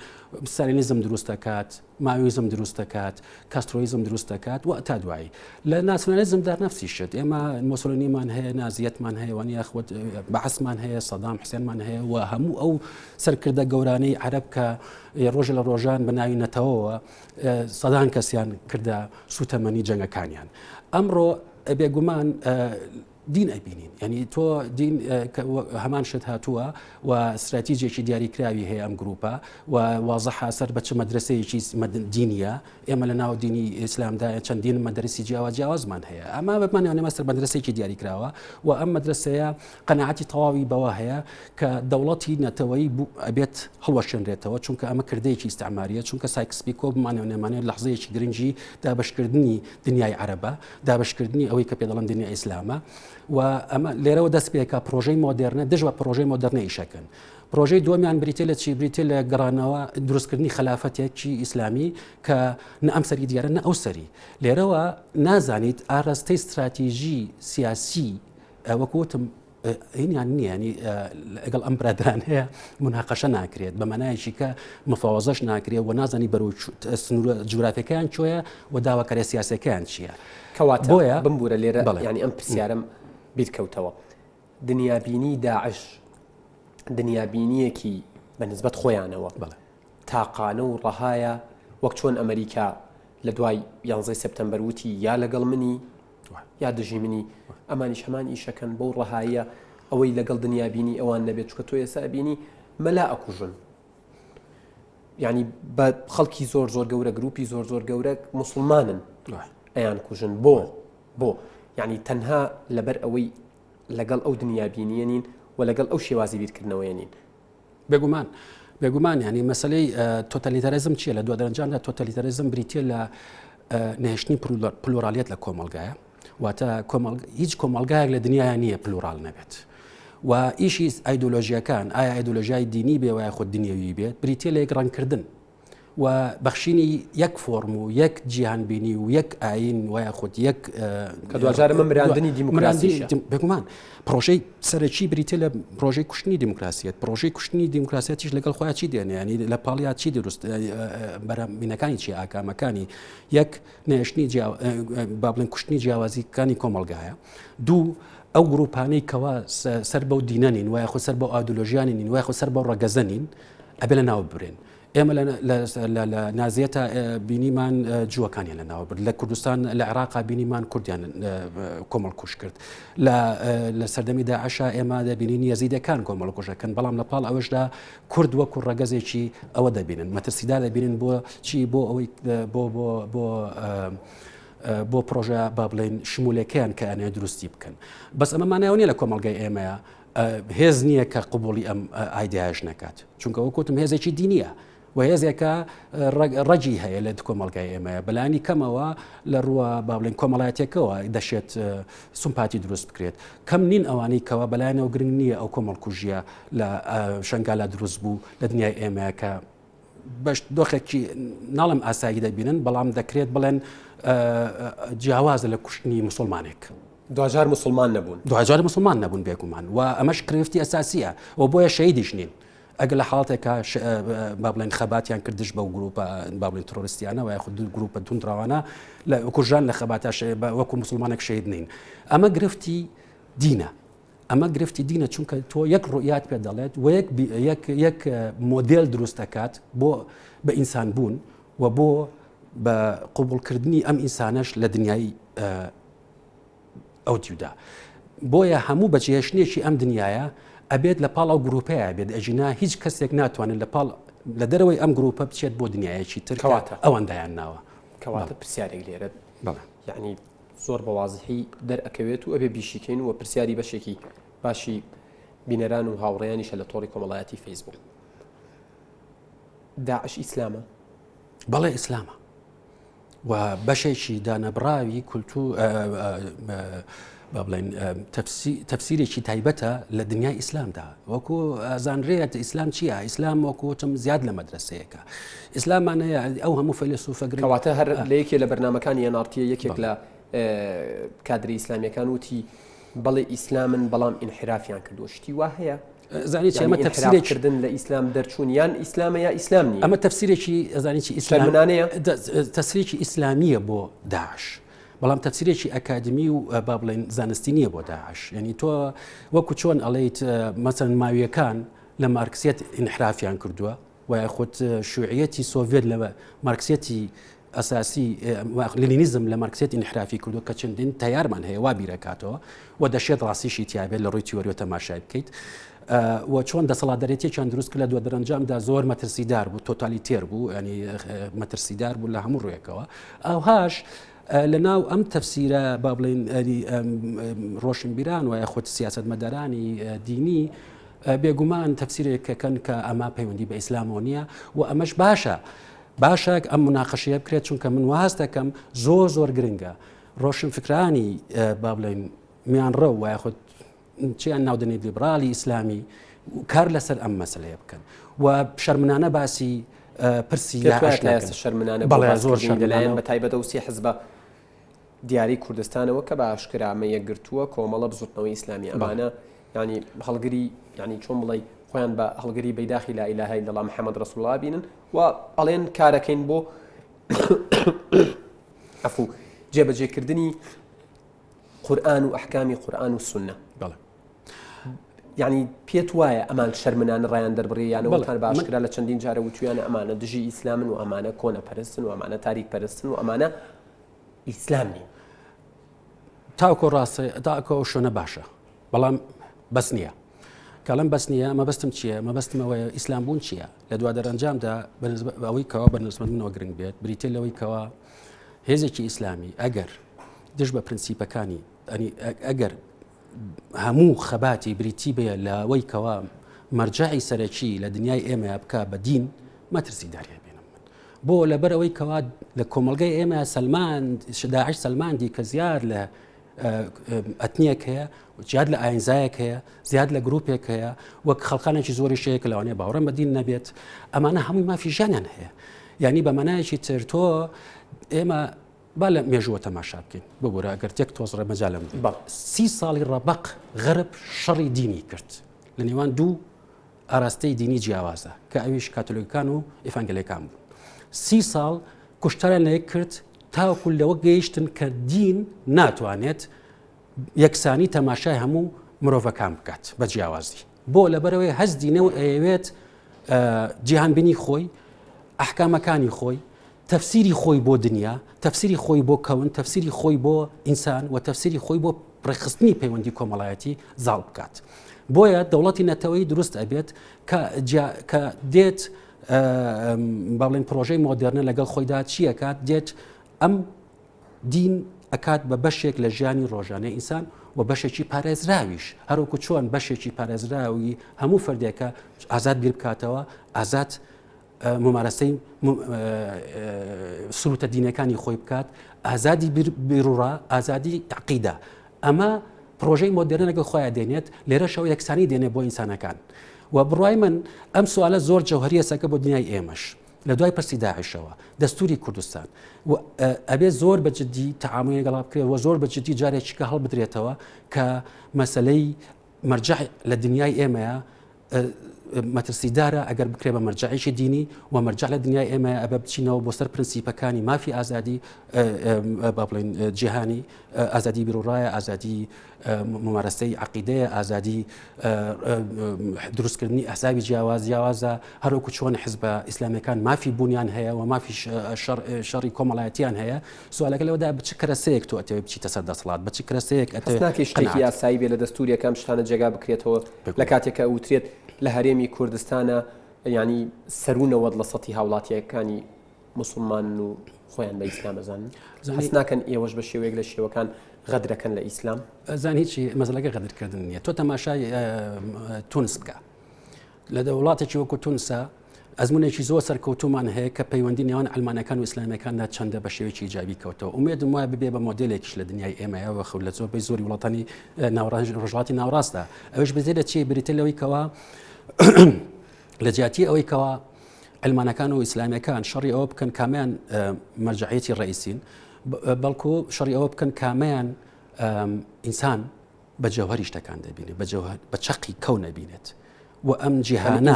سارێنیزم دروست دەکات ماویزم دروست دەکات کاسترۆیزم دروست دەکات و تا دوایی لە ناسیۆنالیزمدا نفسی شت ئێمە مۆسۆلینیمان هەیە نازیەتمان هەیە وانی یاخود بەحسمان هەیە سەدام حوسێنمان هەیە و هەموو ئەو سەرکردە گەورانەی عەرەب کە ڕۆژ لە ڕۆژان بەناوی نەتەوەوە سەدان کەسیان کردە سوتەمەنی جەنگەکانیان ئەمڕۆ بێگومان دین ئەبینین ینی تۆ دین هەمان شت هاتووە و استراتیژێکی دیاریکراوی هەیە ئەم گروپە و وازەحا سەر بە چ مەدرسەیەکی دینیە ئێمە لە ناو دینی ئیسلامدا چەندین مەدرسی جیاوازمان هەیە ئەمە بمانێ مەسەر مەدرسێکی دیاریکراوە و ئەم مەدرسەیە قەناعەتی تەواوی بەوە هەیە کە دەوڵەتی نەتەوەی ئەبێت هەڵوەشێنرێتەوە چونکە ئەمە کردەیەکی ئیستعماریە چونکە سایکسپیکۆ بمانێ لەحزەیەکی گرنگی دابشکردنی دنیای عەرەبە دابشکردنی ئەوەی کە پێ دەڵێن دنیای ئیسلامە و ئەمە لێرەوە دەست پێکە پرۆژەی مۆدرنە دژوە پرۆژەی مۆدرنە ئیشەکەن پرۆژەی دومیان بریتە لە چی بریتە لە گەڕانەوە دروستکردنی خلافەتێکی ئیسلامی کە نە ئەم سەری دیارە نە ئەو سەری لێرەوە نازانیت ئاڕاستەی استراتیژی سیاسی وەکوتم هینیان نییە ینی لەگەڵ ئەم برادران هەیە مناقەشە ناکرێت بە مەنایەکی کە مفاوەزەش ناکرێت و نازانی بەرەو سنوورە جوگرافیەکەیان چۆیە و داواکاری سیاسەکەیان چییە کەواتە بمبورە لێرە ینی ئەم پرسیارم بیرکەوتەوە دنیابینی داعش دنیابینیەکی بە نسبەت خۆیانەوە تاقانە و ڕەهایە وەک چۆن ئەمریکا لە دوای 11 سپتەمبەر وتی یا لەگەڵ منی یا دژی منی ئەمانیش هەمان ئیشەکەن بەو ڕەهایە ئەوەی لەگەڵ دنیابینی ئەوان نەبێت چکە تۆ ئێستا بینی مەلا ئەکوژن ینی بە خەڵکی زۆر گەورە گروپی زۆر گەورە موسڵمانن ئەیان کوژن بۆ یعنی تەنها لەبەر ئەوەی لەگەڵ ئەو دنیابینیە نین و لەگەڵ ئەو شێوازی بیرکردنەوەی نین بێگومان ینی مەسلەی تۆتالیتاریزم چییە لە دو دەرەنجامدا تۆتالیتاریزم بریتە لە نهێشتنی پلۆرالیەت لە کۆمەلگایە واتە هیچ کۆمەلگایەک لە دنیاە نییە پلۆرال نەبێت و ئیشی ئایدۆلۆژیەکان ئایا ئایدۆلۆژیای دینی بێ وایە خۆ دنیاوی بێت بریتە لە یەک ڕەنگکردن و بەخشینی یەک فۆرم و یەک جیهانبینی و یەک ئاین وایە خۆت یەک کە دوجارە مەمراندنی دیموکراسی بێگومان پرۆژەی سەرەکی بریتە لە پرۆژەی کوشتنی دیموکراسیەت پرۆژەی کوشتنی دیموکراسیەتیش لەگەڵ خۆیان چی دێنێ لە پاڵیا چی دروست بەرەمینەکانی چی ئاکامەکانی یەک نێشتنی با بڵێن کوشتنی جیاوازیەکانی کۆمەلگایە دوو ئەو گروپانەی کەوا سەر بەو دینەنین وایە خۆ سەر بەو ئایدۆلۆژیانی نین وایە خۆ سەر بەو ڕەگەزەنین ئەبێ لە ناو ببرێن ئێمە لە نازیەتە بینیمان جووەکانیان لە ناوە برد لە کوردستان لە عێراقا بینیمان کوردیان کۆمەڵ کوش کرد لە سەردەمی داعشا ئێمە دەبینین یەزیدەکان کۆمەڵ کوشەکەن بەڵام لە پاڵ ئەوەشدا کورد وەکو ڕەگەزێکی ئەوە دەبینن مەترسیدا دەبینن بۆ چی بۆ ئەوەی بۆ پرۆژە با بڵێن شمولەکەیان کە ئەنێ دروستی بکەن بەس ئەمەمانایەوە نیە لە کۆمەڵگای ئێمەیە هێز نییە کە قبولی ئەم ئایدیاش نەکات چونکە وەکوتم هێزێکی دینیە و هێزێکە ڕەجی هەیە لە کۆمەڵگای ئێمەیە بەلانی کەمەوە لە ڕووە با بڵێن کۆمەڵایەتێکەوە دەشێت سومپاتی دروست بکرێت کەم نین ئەوانەی کەەوە بەلایەنەوە گرنگ نییە ئەو کۆمەڵکوژیە لە شنگالە دروست بوو لە دنیای ئێمەیە کە بەش دۆخێکی ناڵم ئاسایی دەبینن بەڵام دەکرێت بڵێن جیاوازە لە کوشتنی موسڵمانێک دوجار مسلمان نەبوون دوجار مسلمان نەبوون بێگومان و ئەمەش کرێفتی ئەساسیە و بۆیە شەیدیش نین ئەگەر لە حاڵاتێکە با بڵێن خەباتیان کردش بەو گروپە با بڵێن تۆریستیانە و یاخود گروپە توندراوانە لە کوژان لە خەباتە وەکو مسلمانێک شەید نین ئەمە گرفتی دینە ئەمە گرفتی دینە چونکە تۆ یەک ڕوئیات پێ دەڵێت و یەک مۆدێل دروست دەکات بۆ بە ئینسان بوون و بۆ بە قوبوڵکردنی ئەم ئینسانەش لە دنیای ئەو دیودا بۆیە هەموو بەجێهێشتنێکی ئەم دنیاە ئەبێت لە پاڵ ئەو گروپەیە بێت ئەژینا هیچ کەسێک ناتوانێت لە دەرەوەی ئەم گروپە بچێت بۆ دنیایەکی ترکەواتە ئەوەندایان ناوە کەواتە پرسیارێک لێرە یعنی زۆر بەوازحی دەرئەکەوێت و ئەبێ بیشیکەین و پرسیاری بەشێکی باشی بینەران و هاوڕێیانیشە لە تۆڕی کۆمەڵایەتی فەیسبوک داعش ئیسلامە بەڵێ ئیسلامە و بەشێکی دانەبراوی کولتور با بڵێن تەفسیرێکی تایبەتە لە دنیای ئیسلامدا وەکو ئازانرێت ئیسلام چییە؟ ئیسلام وەکوتم زیاد لە مەدرسەیەەکە ئیسلامانەیە ئەو هەموو فەیلسوفەگرەواتە هەر لە یەکێ لە بەرنامەکانی یەنارتیە یەکێک لە کادری ئیسلامیەکان وتی بەڵێ ئیسلامن بەڵام ئینحرافیان کردو شتی وا هەیە زانیت ئەمە تەفسیرکردن لە ئیسلام دەرچوون یان ئیسلامە یا ئیسلام نیە ئەمە تەفسیرێکی ئەزانیی ئیسلامانەیە تەفسیرێکی ئیسلامیە بۆ داعش بەڵام تەفسیرێکی ئەکادمی و با بڵێن زانستی نییە بۆ داعش یعنی تۆ وەکو چۆن ئەڵێیت مەسەن ماویەکان لە مارکسیەت ئینحرافیان کردووە و یاخود شوعیەتی سۆڤێت لە مارکسیەتی ئەساسی لینیزم لە مارکسیەتی ئینحرافی کردو کە چەندین تیارمان هەیە وا بیرەکاتەوە و دەشێت ڕاستیشی تیابێت لە ڕووی تیۆری و تەماشای بکەیت و چۆن دەسەڵاتدارێتیان دروست کرد لە دووە دەرەنجامدا زۆر مەترسیدار بوو تۆتالیتێر بوو ینی مەترسیدار بوو لە هەموو ڕوویەکەوە ئەوهاش لە ناو ئەم تەفسیرە با بڵێن ڕۆشنبیران و یاخود سیاست مەدارانی دینی بێگومان تەفسیرێکەکەن کە ئەمە پەیوەندی بە ئیسلامەوە نییە و ئەمەش باشە ئەم مناقەشەیە بکرێت چونکە من واز دەکەم زۆر گرنگە ڕۆشن فکرانی با بڵێن میانڕە و یاخود چیان ناودنی لیبرالی ئیسلامی کار لەسەر ئەم مەسلەیە بکەن و شەرمنانە باسی پرسی شەرمنانە بەڵێ زۆر لەلایەن بە تایبەتە وسی حزبە دیاری کوردستانەوە کە بە ئاشکرامە یەکگرتووە کۆمەڵە بزوتنەوەی ئیسلامی ئەمانە ینی هەڵگری ینی چۆن بڵێ خۆیان بە هەڵگری بەیداخی لا ئیلاهە ئیلەڵڵا محەممەد ڕەسوڵڵا بینن و ئەڵێن کارەکەین بۆ ئەفوو جێبەجێکردنی قورئان و ئەحکامی قورئان و سونە یعنی پێت وایە ئەمان شەرمنانە ڕایان دەربڕیانەوەتان باشکرا لە چەندین جارە وتویانە ئەمانە دژی ئیسلامن و ئەمانە کۆنە پەرستن و ئەمانە تاریک پەرستن و ئەمانە ئیسلام نین تاوکۆ ڕاستە تاکۆ شوێنە باشە بەڵام بەس نییە کەڵم بەس نییە مەبەستم چییە مەبەستمەوەی ئیسلام بوون چییە لە دوا دەرەنجامدا ئەوەی کەوا بەرنسبەتنەوە گرنگ بێت بریتێ لەوەی کەوا هێزێکی ئیسلامی ئەگەر دژ بە پرینسیپەکانی ئەگەر هەموو خەباتی بریتی بێ لەوەی کەوا مەرجعی سەرەکی لە دنیای ئێمە بکە بە دین مەترسی داریە بێنم من بۆ لەبەر ئەوەی کەوا لە کۆمەلگای ئێمە سەلمان داعش سەلماندی کە زیاد لە ئەتنیەک هەیە زیاد لە ئاینزایەک هەیە زیاد لە گرروپێک هەیە وەک خەڵقانێکی زۆری شەیەک لەوانەیە باوەڕەم بە دین نەبێت ئەمانە هەمووی مافی ژیانیان هەیە یعنی بە مەنایەکی تر تۆ ئێمە با لە مێژووە تەماشا بکەین ببوورە ئەگەر تێک تۆزڕە مەجالم 30 ساڵی ڕەبەق غەرب شەڕی دینی کرد لە نێوان دوو ئاراستەی دینی جیاوازە کە ئەویش کاتۆلیکان و ئێفانگەلیەکان بوون 30 ساڵ کوشتەران لەیەک کرد تاوەکو لەوە گەیشتن کە دین ناتوانێت یەکسانی تەماشای هەموو مرۆڤەکان بکات بە جیاوازی بۆ لەبەرەوەی هەز دینەوە ئەیەوێت جیهانبینی خۆی ئەحکامەکانی خۆی تەفسیری خۆی بۆ دنیا تەفسیری خۆی بۆ کەون تەفسیری خۆی بۆ ئینسان و تەفسیری خۆی بۆ ڕێخستنی پەیوەندی کۆمەڵایەتی زاڵ بکات بۆیە دەوڵەتی نەتەوەی دروست ئەبێت کە دێت با بڵێن پرۆژەی مۆدێرنە لەگەڵ خۆیدا چیەکات دێت ئەم دین ئەکات بە بەشێک لە ژیانی ڕۆژانەی ئینسان و بەشێکی پارێزراویش هەروکو چۆن بەشێکی پارێزراوی هەموو فەردێکە ئازاد بیر بکاتەوە ئازاد ممارەسەی سروتە دینەکانی خۆی بکات ئازادی بیرڕا ئازادی عقیدا ئەمە پرۆژەی مۆدێرنە لەگەڵ خۆیان دێنێت لێرەشەوە یەکسانی دێنێت بۆ ئینسانەکان و بڕای من ئەم سوالە زۆر جەوهەریە سەکە بۆ دنیای ئێمەش لە دوای پرسی داعشەوە دەستوری کوردستان ئەبێ زۆر بەجددی تەعاملی گەڵا بکرێت و زۆر بەجددی جارێکیکە هەڵبدرێتەوە کە مەسلەی مەرجع لە دنیای ئێمەیە مەترسیدارە ئەگەر بکرێ بە مەرجعیشی دینی و مەرجع لە دنیای ئێمە ئەبە بچینەوە بۆ سەر پرینسیپەکانی مافی ئازادی با بڵێن جیهانی ئازادی بیرۆڕایە ئازادی ممارەسەی عەقیدەیە ئازادی دروستکردنی ئەحزابی جیاوازە هەروەکو چۆن حیزبە ئیسلامیەکان مافی بوونیان هەیە و مافی شەڕی کۆمەڵایەتیان هەیە سوالەکە لەوەدا بچ کەرەسەیەک تۆ ئەتەوێ بچیتە سەر دەسەڵات بچ کەرەسەیەک ناکەی شتێکی یاسایی بێ لە دەستوریەکەم شتانە جێگا بکرێتەوە لە کاتێکە ئوترێت لە هەرێمی کوردستانە ینی سەرونەوەت لە سەتی هاوڵاتیەکانی موسڵمان و خۆیان بە ئیسلام ئەزانن هەست ناکەن ئێوەش بە شێوەیەک لە شێوەکان غەدرەکەن لە ئیسلام زان هیچی مەزلەکە غەدرکردن نییە تۆ تەماشای تونس بکە لە دەوڵاتێکی وەکو تونسە ئەزمونێکی زۆر سەرکەوتومان هەیە کە پەیوەندی نێوان ئەلمانەکان و ئیسلامیەکاندا چەندە بە شێوەیەکی ایجابی کەوتەوە ئومێدم وایە ببێ بە مۆدلێکیش لە دنیای ئێمەیەوە خەو لە زۆربەی زۆری وڵاتانی ڕۆژهاڵاتی ناوڕاستە ئەوش بەزێ لە چی بریتە لەوەی کەوە لە جیاتی ئەوەی کەوە ئەلمانەکان و ئیسلامیەکان شەڕی ئەوە بکەن کامیان مەرجعیەتی ڕئیسین بەڵکو شەڕی ئەوە بکەن کامیان ئینسان بە جەوهەری شتەکان دەبینێت بە چەقی کەو نەبینێت و ئەم جیهانە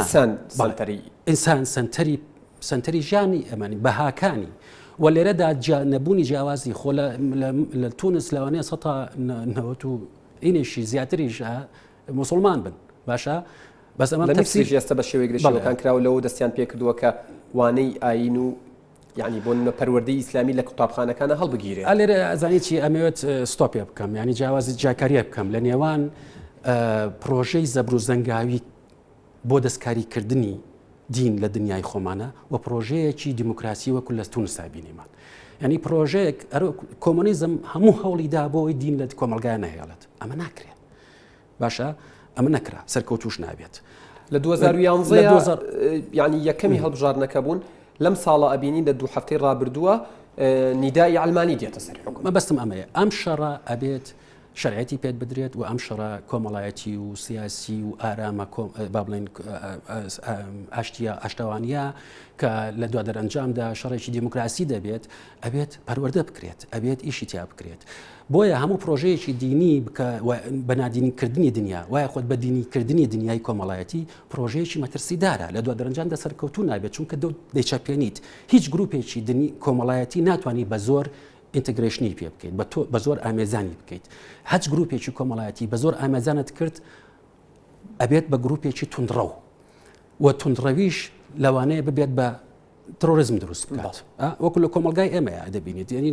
ئینسان سنتەری ژیانی ئەمانی بەهاکانی و لێرەدا نەبوونی جیاوازی خۆ لە تونس لەوانەیە سەتا نەوەت و ئینێشی زیاتریش موسڵمان بن باشە بەس ئەمە تەفسیری ئێستا بە شێوەیەک لە شێوەکان کراوە لەوە دەستیان پێ کردووە کە وانەی ئاین و یعنی بۆ پەروەردەی ئیسلامی لە قوتابخانەکانە هەڵبگیرێت لێرە ئەزانی چی ئەمەوێت ستۆپێ بکەم ینی جیاوازی جاکاریە بکەم لە نێوان پرۆژەی زەبر و زەنگاوی بۆ دەستکاریکردنی دین لە دنیای خۆمانە و پرۆژەیەکی دیموکراسی وەکو لە تونسا بینیمان ینی پرۆژەیەک کۆمۆنیزم هەموو هەوڵیدا بۆی دین لە کۆمەلگای نەهێڵێت ئەمە ناکرێت باشە ئەمە نەکرا سەرکەوتوش نابێت لە 2011 ینی یەکەمی هەڵبژاردنەکە بوون لەم ساڵە ئەبینی لە 2 هەفتەی ڕابردووە نیدای ئەلمانی دێتە سەر حکومەت مەبەستم ئەمەیە ئەم شەڕە ئەبێت شەرعەتی پێت بدرێت و ئەم شەڕە کۆمەڵایەتی و سیاسی و ئارامە با بڵێن ئاشتەوانیە کە لە دوا دەرەنجامدا شەڕێکی دیموکراسی دەبێت ئەبێت پەروەردە بکرێت ئەبێت ئیشی تیا بکرێت بۆیە هەموو پرۆژەیەکی دینی بەنادینیکردنی دنیا وایە خۆت بە دینیکردنی دنیای کۆمەڵایەتی پرۆژەیەکی مەترسیدارە لە دوا دەرەنجامدا سەرکەوتوو نابێت چونکە دەیچەپێنیت هیچ گروپێکی کۆمەڵایەتی ناتوانانی بە زۆر ئینتگرێشنی پێ بکەیت بە زۆر ئامێزانی بکەیت هەچ گروپێکی کۆمەڵایەتی بە زۆر ئامێزانت کرد ئەبێت بە گروپێکی توندڕەو و توندڕەویش لەوانەیە ببێت بە ترۆریزم دروست بکات وەکو لە کۆمەلگای ئێمەیە دەبینیت یعنی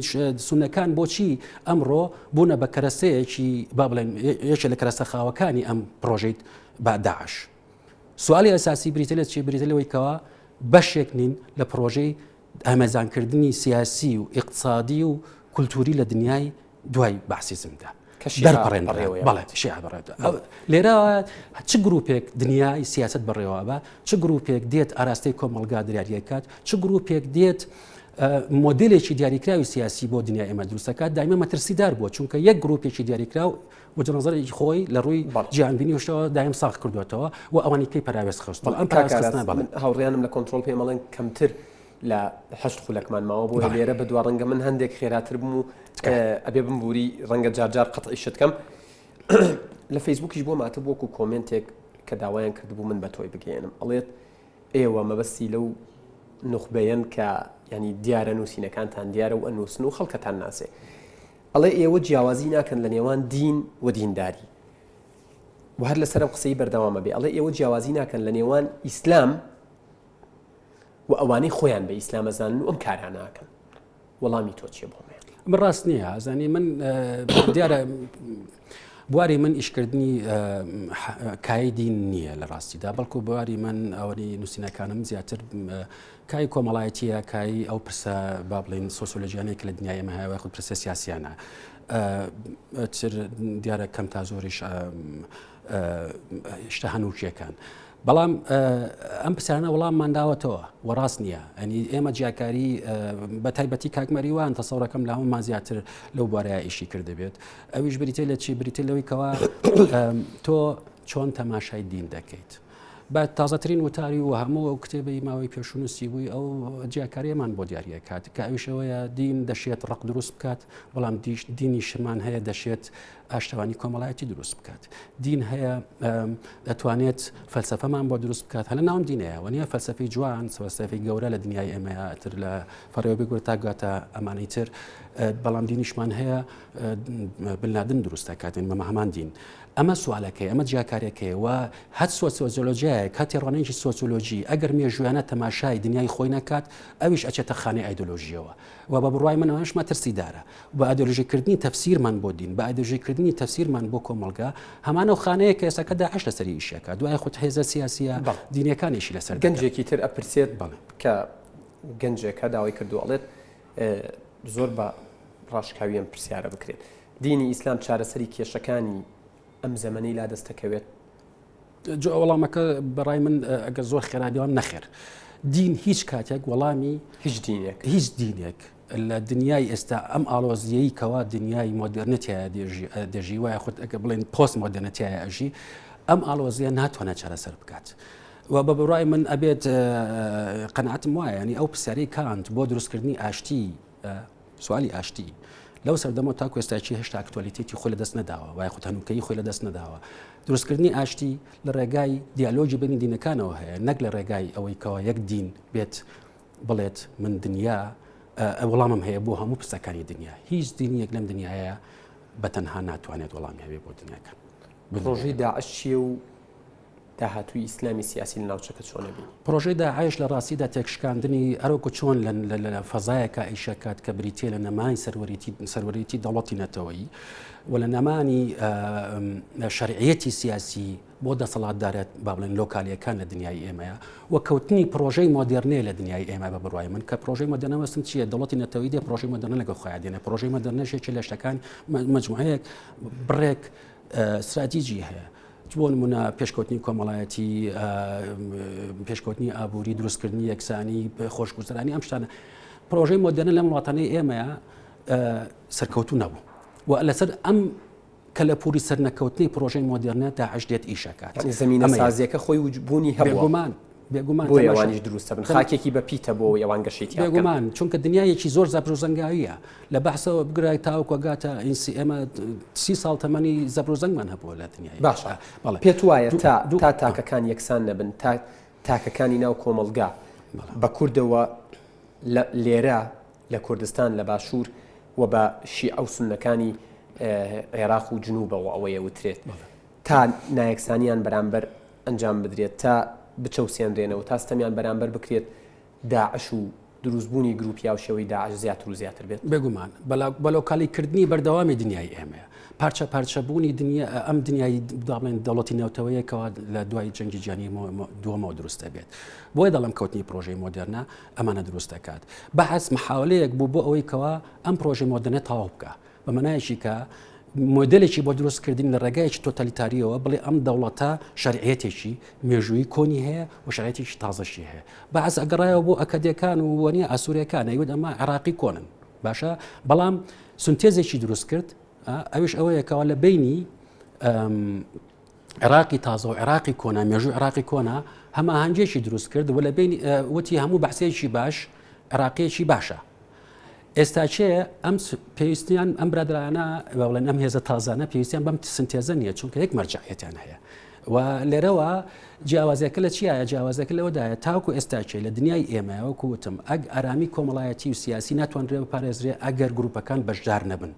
سونەکان بۆچی ئەمڕۆ بوونە بە کەرەسەیەکی با بڵێن یەکێک لە کەرەسە خاوەکانی ئەم پرۆژەیت بە داعش سوالی ئەساسی بریتە لە چی بریتە لەوەی کەوە بەشێک نین لە پرۆژەی ئامێزانکردنی سیاسی و اقتصادی و کولتوری لە دنیای دوای بەحسیزمدا لێرە چ گروپێک دنیای سیاست بەڕێوە بە چ گروپێک دێت ئاراستەی کۆمەلگا دیاریەکات چ گروپێک دێت مۆدلێکی دیاریکراوی سیاسی بۆ دنیای ئێمە دروستەکات دایمە مەترسیدار بووە چونکە یەک گروپێکی دیاریکراو وجهنظرێکی خۆی لە ڕووی جیهانبینی وشتەوە دایم ساغ کردوێتەوە و ئەوانی پێی پەراوێز خستووە ئەم هاوڕێیانم لە کۆنتترۆل پێ مەڵێن کەمتر لە هەشت خولەکمان ماوە بۆ لێرە بە دوا ڕەنگە من هەندێک خێراتر بووم و ئەبێ بمبووری ڕەنگە جارجار قەتعی شتکەم لە فەیسبووکیش بۆ ماتە بۆکو کۆمنتێک کە داوایان کردبوو من بە تۆی بگەێنم ئەڵێت ئێوە مەبەستی لەو نخبەیەن کە ینی دیارە نووسینەکانتان دیارە و ئەنووسن و خەڵکەتان ناسێ ئەڵێ ئێوە جیاوازی ناکەن لە نێوان دین و دینداری و هەر لەسەرم قسەی بەردەوامە بێ ئەڵێ ئێوە جیاوازی ناکەن لە نێوان ئیسلام و ئەوانەی خۆیان بە ئیسلامەزانن و ئەم کاران ناکەن وەڵامی تۆ چیە بۆ من ڕاست نییە ئەزانی من دیارە بواری من ئیشکردنی کای دین نییە لە ڕاستیدا بەڵکو بواری من ئەوەی نووسینەکانم زیاتر کای کۆمەڵایەتیە کای ئەو پرسە با بڵین سۆسیۆلۆژیانێک لە دنیای ئێمە هەیە خود پرسە سیاسیانە دیارە کەم تا زۆریش شتە هەنووکیەکان بەڵام ئەم پرسیانە وەڵاممان داوەتەوە و ڕاست نییە ئەنی ئێمە جیاکاری بە تایبەتی کاکمەریوان تەسەوڕەکەم لە هەمومان زیاتر لەو بارەیە ئیشی کردبێت ئەویش بریتێ لە چی بریتێ لەوەی کەوا تۆ چۆن تەماشای دین دەکەیت با تازەترین وتاری و هەموو کتێبی ماوەی پێشونوسی بووی ئەو جیاکاریەمان بۆ دیارە کات کە ئەویشەوەیە دین دەشێت ڕق دروست بکات بەڵام دینی شمان هەیە دەشێت ئاشتەوانی کۆمەڵایەتی دروست بکات دین هەیە دەتوانێت فەلسەفەمان بۆ دروست بکات هەلە ناوم دینەیە وەنیە فەلسەفەی جوان فەلسەفەی گەورە لە دنیای ئێمەیە تر لە فەرەوە بگوێت تا گاتە ئەمانەی تر بەڵام دینیشمان هەیە بنلادن دروست دەکاتن بەمە هەمان دین ئەمە سوالەکەی ئەمە جیاکارێکەکەی و هەت سۆسیۆلۆژیایە کاتی ڕۆنێکی سۆسیۆلۆژی ئەگەر مێژویانە تەماشای دنیای خۆی نەکات ئەویش ئەچێتە خانەی ئایدۆلۆژیەوە و بە بڕای من ئەوەش مەترسیدارە بە ئایدۆلۆژیکردنی تەفسیرمان بۆ دین بە ئایدۆلۆژیکردنی تەفسیرمان بۆ کۆمەڵگا هەمان ئەو خانەیە کە ئێستا کە داعش لەسەری ئیشەکە دوای خودت هێزە سیاسیە دینیەکانیشی لەسەر گەنجێکی تر ئەپرسێت کە گەنجێکە داوای کردو ئەڵێت زۆر بە ڕاشکاویان پرسیارە بکرێت دینی ئیسلام چارەسەری کێشەکانی ئەم زەمەنەی لا دەستەکەوێت وەڵامەکە بەڕای من ئەگەر زۆر خێرادیوان نەخێر دین هیچ کاتێک وەڵامی هیچ دینێک لە دنیای ئێستا ئەم ئالۆزیەی کەوا دنیای مۆدرنەتیە دێژی وایە خودت ئەگە بڵێن پۆست مۆدرنەتیایە ئەژی ئەم ئالۆزیە ناتوانێت چارەسەر بکات و بە بڕای من ئەبێت قەنەعەتم وایە ینی ئەو پرسیارەی کانت بۆ دروستکردنی ئاشتی سوالی ئاشتی لەو سەردەمەوە تاکو ئێستاچی هێشتا ئەکتوەلیتێتی خۆی لەدەست نەداوە وای خودهەنووکەی خۆی لەدەست نەداوە دروستکردنی ئاشتی لە ڕێگای دیالۆجی بینی دینەکانەوە هەیە نەک لە ڕێگای ئەوەی کەەوە یەک دین بێت بڵێت من دنیا وەڵامم هەیە بۆ هەموو پرسەکانی دنیا هیچ دینی یەک لەم دنیاە بەتەنها ناتوانێت وەڵامی هەبێ بۆ دنیاکان پرۆژەی داعش چیە و داهاتووی ئیسلامی سیاسی لە ناوچەکە چۆنەبی پرۆژەی داعش لە ڕاستیدا تێکشکاندنی ئەرۆکو چۆن لە فەزایەکە ئیشەکات کە بریتێ لە نەمای سەروەریتی دەوڵەتی نەتەوەیی و لە نەمانی شەرعیەتی سیاسی بۆ دەسەڵاتدارێت با بڵێن لۆکالیەکان لە دنیای ئێمەیە و کەوتنی پرۆژەی مۆدرنێ لە دنیای ئێمە بە بڕای من کە پرۆژەی مۆدرنەوەستم چییە دەوڵەتی نەتەوەی دێ پرۆژەی مۆدرنە لەگە خۆیان دێنێ پرۆژەی مۆدرنەشێکی لە شتەکان مجموعەیەک بڕێک استراتیژی هەیە بۆ نمونە پێشکەوتنی کۆمەڵایەتی پێشکەوتنی ئابووری دروستکردنی یەکسانی خۆشگوزەرانی ئەم شتانە پرۆژەی مۆدرنە لەم وڵاتانەی ئێمەیە سەرکەوتو نەبوو و لەسەر ئەم کە لە پووری سەرنەکەوتنی پرۆژەی مۆدرنە داعش دێت ئیشەکات زمینە سازیەکە خۆی وجبوونی هەبوو بێگومان بۆ ئەوانیش دروستە بن خاکێکی بە پیتە بۆ ئەوان گەشێتی بێگومان چونکە دنیایەکی زۆر زەبر و زەنگاویە لە بەحسەوە بگرای تاوکۆگاتە ئینسی ئێمە 30 ساڵ تەمەنی زەبر و زەنگمان هەبووە لە دنیای باشە پێت وایە تا تاکەکان یەکسان نەبن تاکەکانی ناو کۆمەڵگا بە کوردەوە لێرە لە کوردستان لە باشوور و بە شیعە و سوننەکانی عێراق و جنوبەوە ئەوەیە وترێت تا نایەکسانیان بەرامبەر ئەنجام بدرێت تا بچەوسێنرێنەوە تاستەمیان بەرامبەر بکرێت داعش و دروستبوونی گروپیا و شێوەی داعش زیاتر و زیاتر بێت بێگومان بەلۆکالیکردنی بەردەوامی دنیای ئێمەیە پارچە پارچەبوونی ئەم دنیای دابڵێن دەوڵەتی نەوتەوەیەکەوە لە دوای جەنگی جیهانی دووەمەوە دروستە بێت بۆیە دەڵم کەوتنی پرۆژەی مۆدرنە ئەمانە دروست دەکات بەحەس محاولەیەک بوو بۆ ئەوەی کەوا ئەم پرۆژەی مۆدرنە تەواو بکە بە مەنایەکی کە مۆدلێکی بۆ دروستکردن لە ڕێگایەکی تۆتالیتاریەوە بڵێ ئەم دەوڵەتە شەرعیەتێکی مێژووی کۆنی هەیە و شەرعیەتێکی تازەشی هەیە بەعەز ئەگەڕایەوە بۆ ئەکەدیەکان و وەنیە ئاسووریەکان ئەیود ئەمە عێراقی کۆنن باشە بەڵام سنتێزێکی دروست کرد ئەوش ئەوەیەکەوە لە بینی عێراقی تازە و عێراقی کۆنا مێژووی عێراقی کۆنا هەماهەنگێکی دروست کرد و لە بینی وتی هەموو بەحسێکی باش عێراقیەکی باشە ئێستاچێ ئەم پێویستیان ئەم برادرانە بەڵێن ئەم هێزە تازانە پێویستیان بەم سنتێزە نیە چونکە یەک مەرجعیەتیان هەیە و لێرەوە جیاوازەکە لە چیایە جیاوازەکە لەوەدایە تاکو ئێستاچێ لە دنیای ئێمەوە کوتم ئەگ ئارامی کۆمەڵایەتی و سیاسی ناتوانرێ بپارێزرێ ئەگەر گروپەکان بەشدار نەبن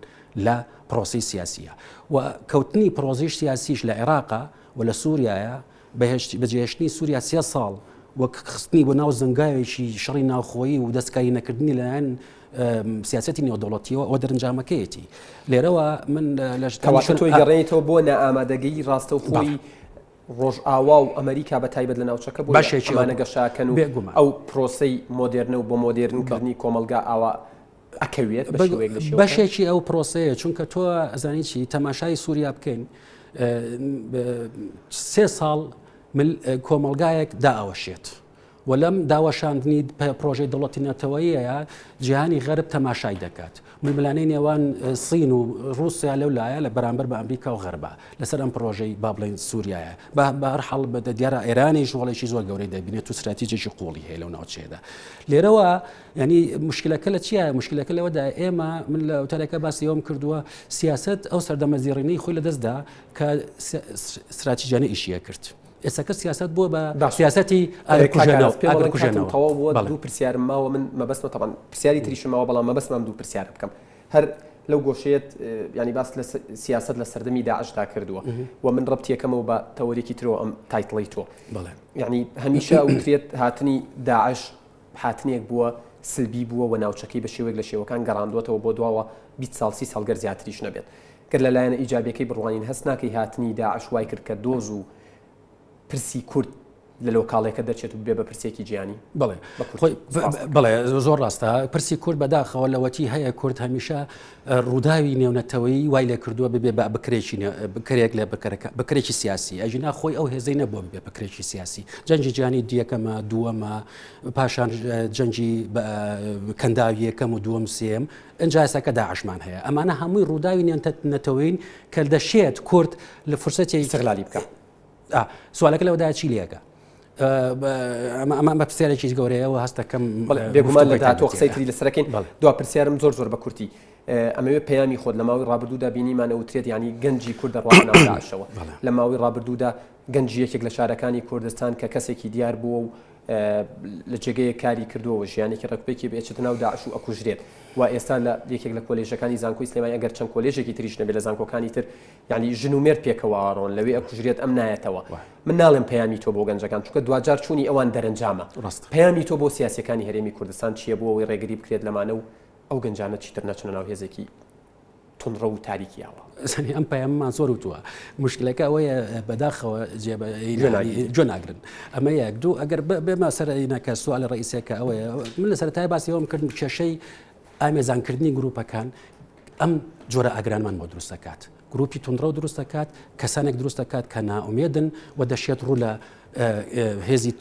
لە پرۆسی سیاسیە و کەوتنی پرۆزیش سیاسیش لە عێراقا و لە سووریایە بەجێهێشتنی سووریا 3 ساڵ وەک خستنی بۆ ناو زنگایەکی شەڕی ناوخۆیی و دەستکاری نەکردنی لەلایەن سیاسەتی نێودەوڵەتیەوە ئەوە دەرنجامەکەیەتی لێرەوە من تۆی گەڕێنیتەوە بۆ نەئامادەگەی ڕاستە و خۆی ڕۆژئاوا و ئەمریکا بە تایبەت لە ناوچەکە بۆ باشێکیمانە گەشاکەن و ئەو پرۆسەی مۆدرنە و بۆ مۆدرنکردنی کۆمەلگا ئاوا ئەکەوێت بەشێکی ئەو پرۆسەیە چونکە تۆ ئەزانی چی تەماشای سووریا بکەین 3 ساڵ کۆمەلگایەک دائەوەشێت و لەم داوەشاندنی پرۆژەی دەوڵەتی نەتەوەییە جیهانی غەرب تەماشای دەکات ململانەی نێوان سین و رووسیا لەولایە لە بەرامبەر بە ئەمریکا و غەربە لەسەر ئەم پرۆژەی با بڵێن سووریایە بە هەرحاڵ بە دیارە ئێرانی ژوڵێکی زۆر گەورەی دەبینێت و استراتیجێکی قوڵی هەیە لەو ناوچەیەدا لێرەوە ینی مشکلەکە لە چیە مشکلەکە لەوەدا ئێمە من لە وتارەکە باسی ئەوم کردووە سیاست ئەو سەردەمەزیڕینەی خۆی لەدەستدا کە استراتیجیانە ئیشیە کرد ئێستا سیاست بووە بە سیاستی ئاگرکوژێنەوە دوو پرسیارم ماوە من مەبەستمە تەمان پرسیاری تریشمەوە بەڵام مەبەستمەم دوو پرسیار بکەم هەر لەو گۆشەیەت ینی باس لە سیاست لە سەردەمی داعشدا کردووە و من ڕەبتیەکەمەوە بە تەوەریەکی ترەوە ئەم تایتڵی تۆ یعنی هەمیشە ئەوترێت هاتنی داعش هاتنێک بووە سلبی بووە و ناوچەکەی بە شێوەیەک لە شێوەکان گەڕاندوێتەوە بۆ دواوە 20 ساڵ 30 ساڵ گەر زیاتریش نەبێت گەر لەلایەنە ئیجابیەکەی بڕوانین هەست ناکەی هاتنی داعش وای کرد کە دۆز و پرسی کورد لە لۆکاڵێکە دەچێت و بێ بە پرسێکی گیانی بڵێ زۆر ڕاستە پرسی کورد بەداخەوە لەوەتی هەیە کورد هەمیشە ڕووداوی نێونەتەوەی وای لێ کردووە ببێ بە بکرێک لە بکرێکی سیاسی ئەژینا خۆی ئەو هێزەی نەبووە ببێ بکرێکی سیاسی جەنجی جیانی دیەکەمە دووەمە پاشان جەنجی کەنداوی یەکەم و دووەم سێم ئەنجا ئێساکە داعشمان هەیە ئەمانە هەمووی ڕووداوی نێونەتەوەین کە دەشێت کورد لە فرسەتی استقلالی بکە سوالەکە لەوەدا چی لێگە ئەمە بە پرسیارێکی گەورەیەوە هەستەکەم بێگومان لە داهاتوە قسەی تری لەسەرەکەین دوا پرسیارم زۆر بە کورتی ئەمەوێ پەیامی خۆت لە ماوەی ڕابردوودا بینیمان ئەوترێت ینی گەنجی کورد دەڕوانە ناو داعشەوە لە ماوەی ڕابردوودا گەنجی یەکێک لە شارەکانی کوردستان کە کەسێکی دیار بووە و لە جێگەیە کاری کردووە ژیانێکی ڕێکپێکی بێچێتە ناو داعش و ئەکوژرێت و ئێستا لە یەکێک لە کۆلێژەکانی زانکۆی سلێمانی ئەگەر چەند کۆلێژێکی تریش نەبێت لە زانکۆکانی تر یعنی ژن و مێرد پێکەوە ئاڕۆن لەوێ ئەکوژرێت ئەم نایەتەوە من ناڵێم پەیامی تۆ بۆ گەنجەکان چونکە دوجار چوونی ئەوان دەرەنجامە پەیامی تۆ بۆ سیاسەکانی هەرێمی کوردستان چییە بۆ ئەوەی ڕێگری بکرێت لەمانە و ئەو گەنجانە چیتر نەچنە ناو هێزێکی تونڕە و تاریکیاوە سنی ئەم پەیاممان زۆر وتووە مشکلەکە ئەوەیە بەداخەوە جێ ناگرن ئەمە یەک دوو ئەگەر بێمە سەرینەکە سوال ڕئیسەکە ئەوەیە من لە سەرەتای باسی ئەوم کرد کێشەی ئامێزانکردنی گروپەکان ئەم جۆرە ئاگرانمان بۆ دروست دەکات گروپی تونڕە و دروست دەکات کەسانێک دروست دەکات کە ناومێدن و دەشێت ڕوو لە هێزی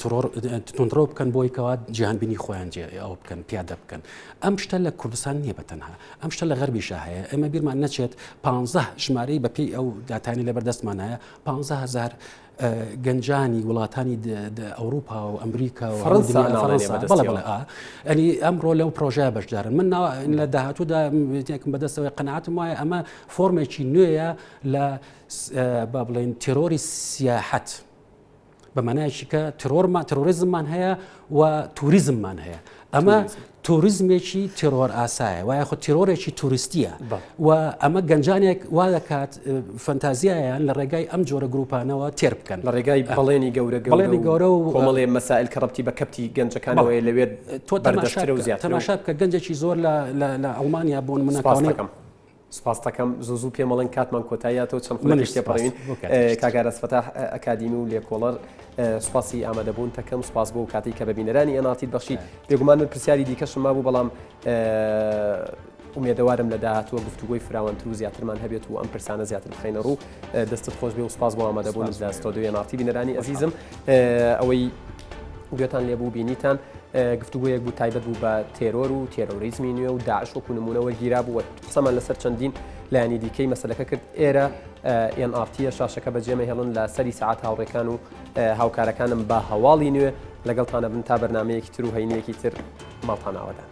تونڕۆ بکەن بۆی کەوا جیهانبینی خۆیان ئەو بکەن پیادە بکەن ئەم شتە لە کوردستان نییە بەتەنها ئەم شتە لە غەربیشە هەیە ئێمە بیرمان نەچێت 15 ژمارەی بەپێی ئەو داتانی لەبەردەستمان هەیە 15,000 گەنجانی وڵاتانی ئەوروپا و ئەمریکا و فەڕەنسا ئەنی ئەمڕۆ لەو پرۆژەیە بەشدارن من لە داهاتوودا یەکم بەدەستەوەی قەنەعەتم وایە ئەمە فۆرمێکی نوێیە لە با بڵێن تیرۆری سیاحەت بەمانایشی کە تیرۆریزممان هەیە و توریزممان هەیە ئەمە توریزمێکی تیرۆر ئاسایە وایە خۆ تیرۆرێکی توریستیە و ئەمە گەنجانێک وا دەکات فەنتازیایان لە ڕێگای ئەم جۆرە گروپانەوە تێر بکەن لە ڕێگای بەڵێنی گەورە و کۆمەڵێ مەسائل کە ڕەبتی بە کەپتی گەنجەکانەوەی لەوێ تۆ تەماشا بکە گەنجێکی زۆر لە ئەڵمانیا بۆن منەکەم سپاس دەکەم زوو پێمەڵێن کاتمان کۆتاییاتەوە چەند خۆشتێ پڕین کاگارەس فەتاح ئەکادیمی و لێکۆڵەر سوپاسی ئامادەبوون تەکەم سپاس بۆ کاتی کە بەبینەرانی ئەناتیت بەخشی بێگومان من پرسیاری دیکەشم مابوو بەڵام ئومێدەوارم لە داهاتوە گفتوگۆی فراوانتر و زیاترمان هەبێت و ئەم پرسانە زیاتر بخەینە ڕوو دەستت خۆش بێ و سپاس بۆ ئامادەبوون لە ستۆدیۆی ئەناتی بینەرانی ئەزیزم ئەوەی گوێتان لێبوو بینیتان گفتوگویەک بوو تایبەت بوو بە تێرۆر و تێرۆریزمی نوێ و داعش وەکو نمونەوە گیرا بوو قسەمان لەسەر چەندین لایەنی دیکەی مەسەلەکە کرد ئێرە NRT شاشەکە بەجێمە هێڵن لە سەری سەعات هاوڕێکان و هاوکارەکانم بە هەواڵی نوێ لەگەڵتانە بن تا بەرنامەیەکی تر و هەینەیەکی تر ماڵتان ئاوەدان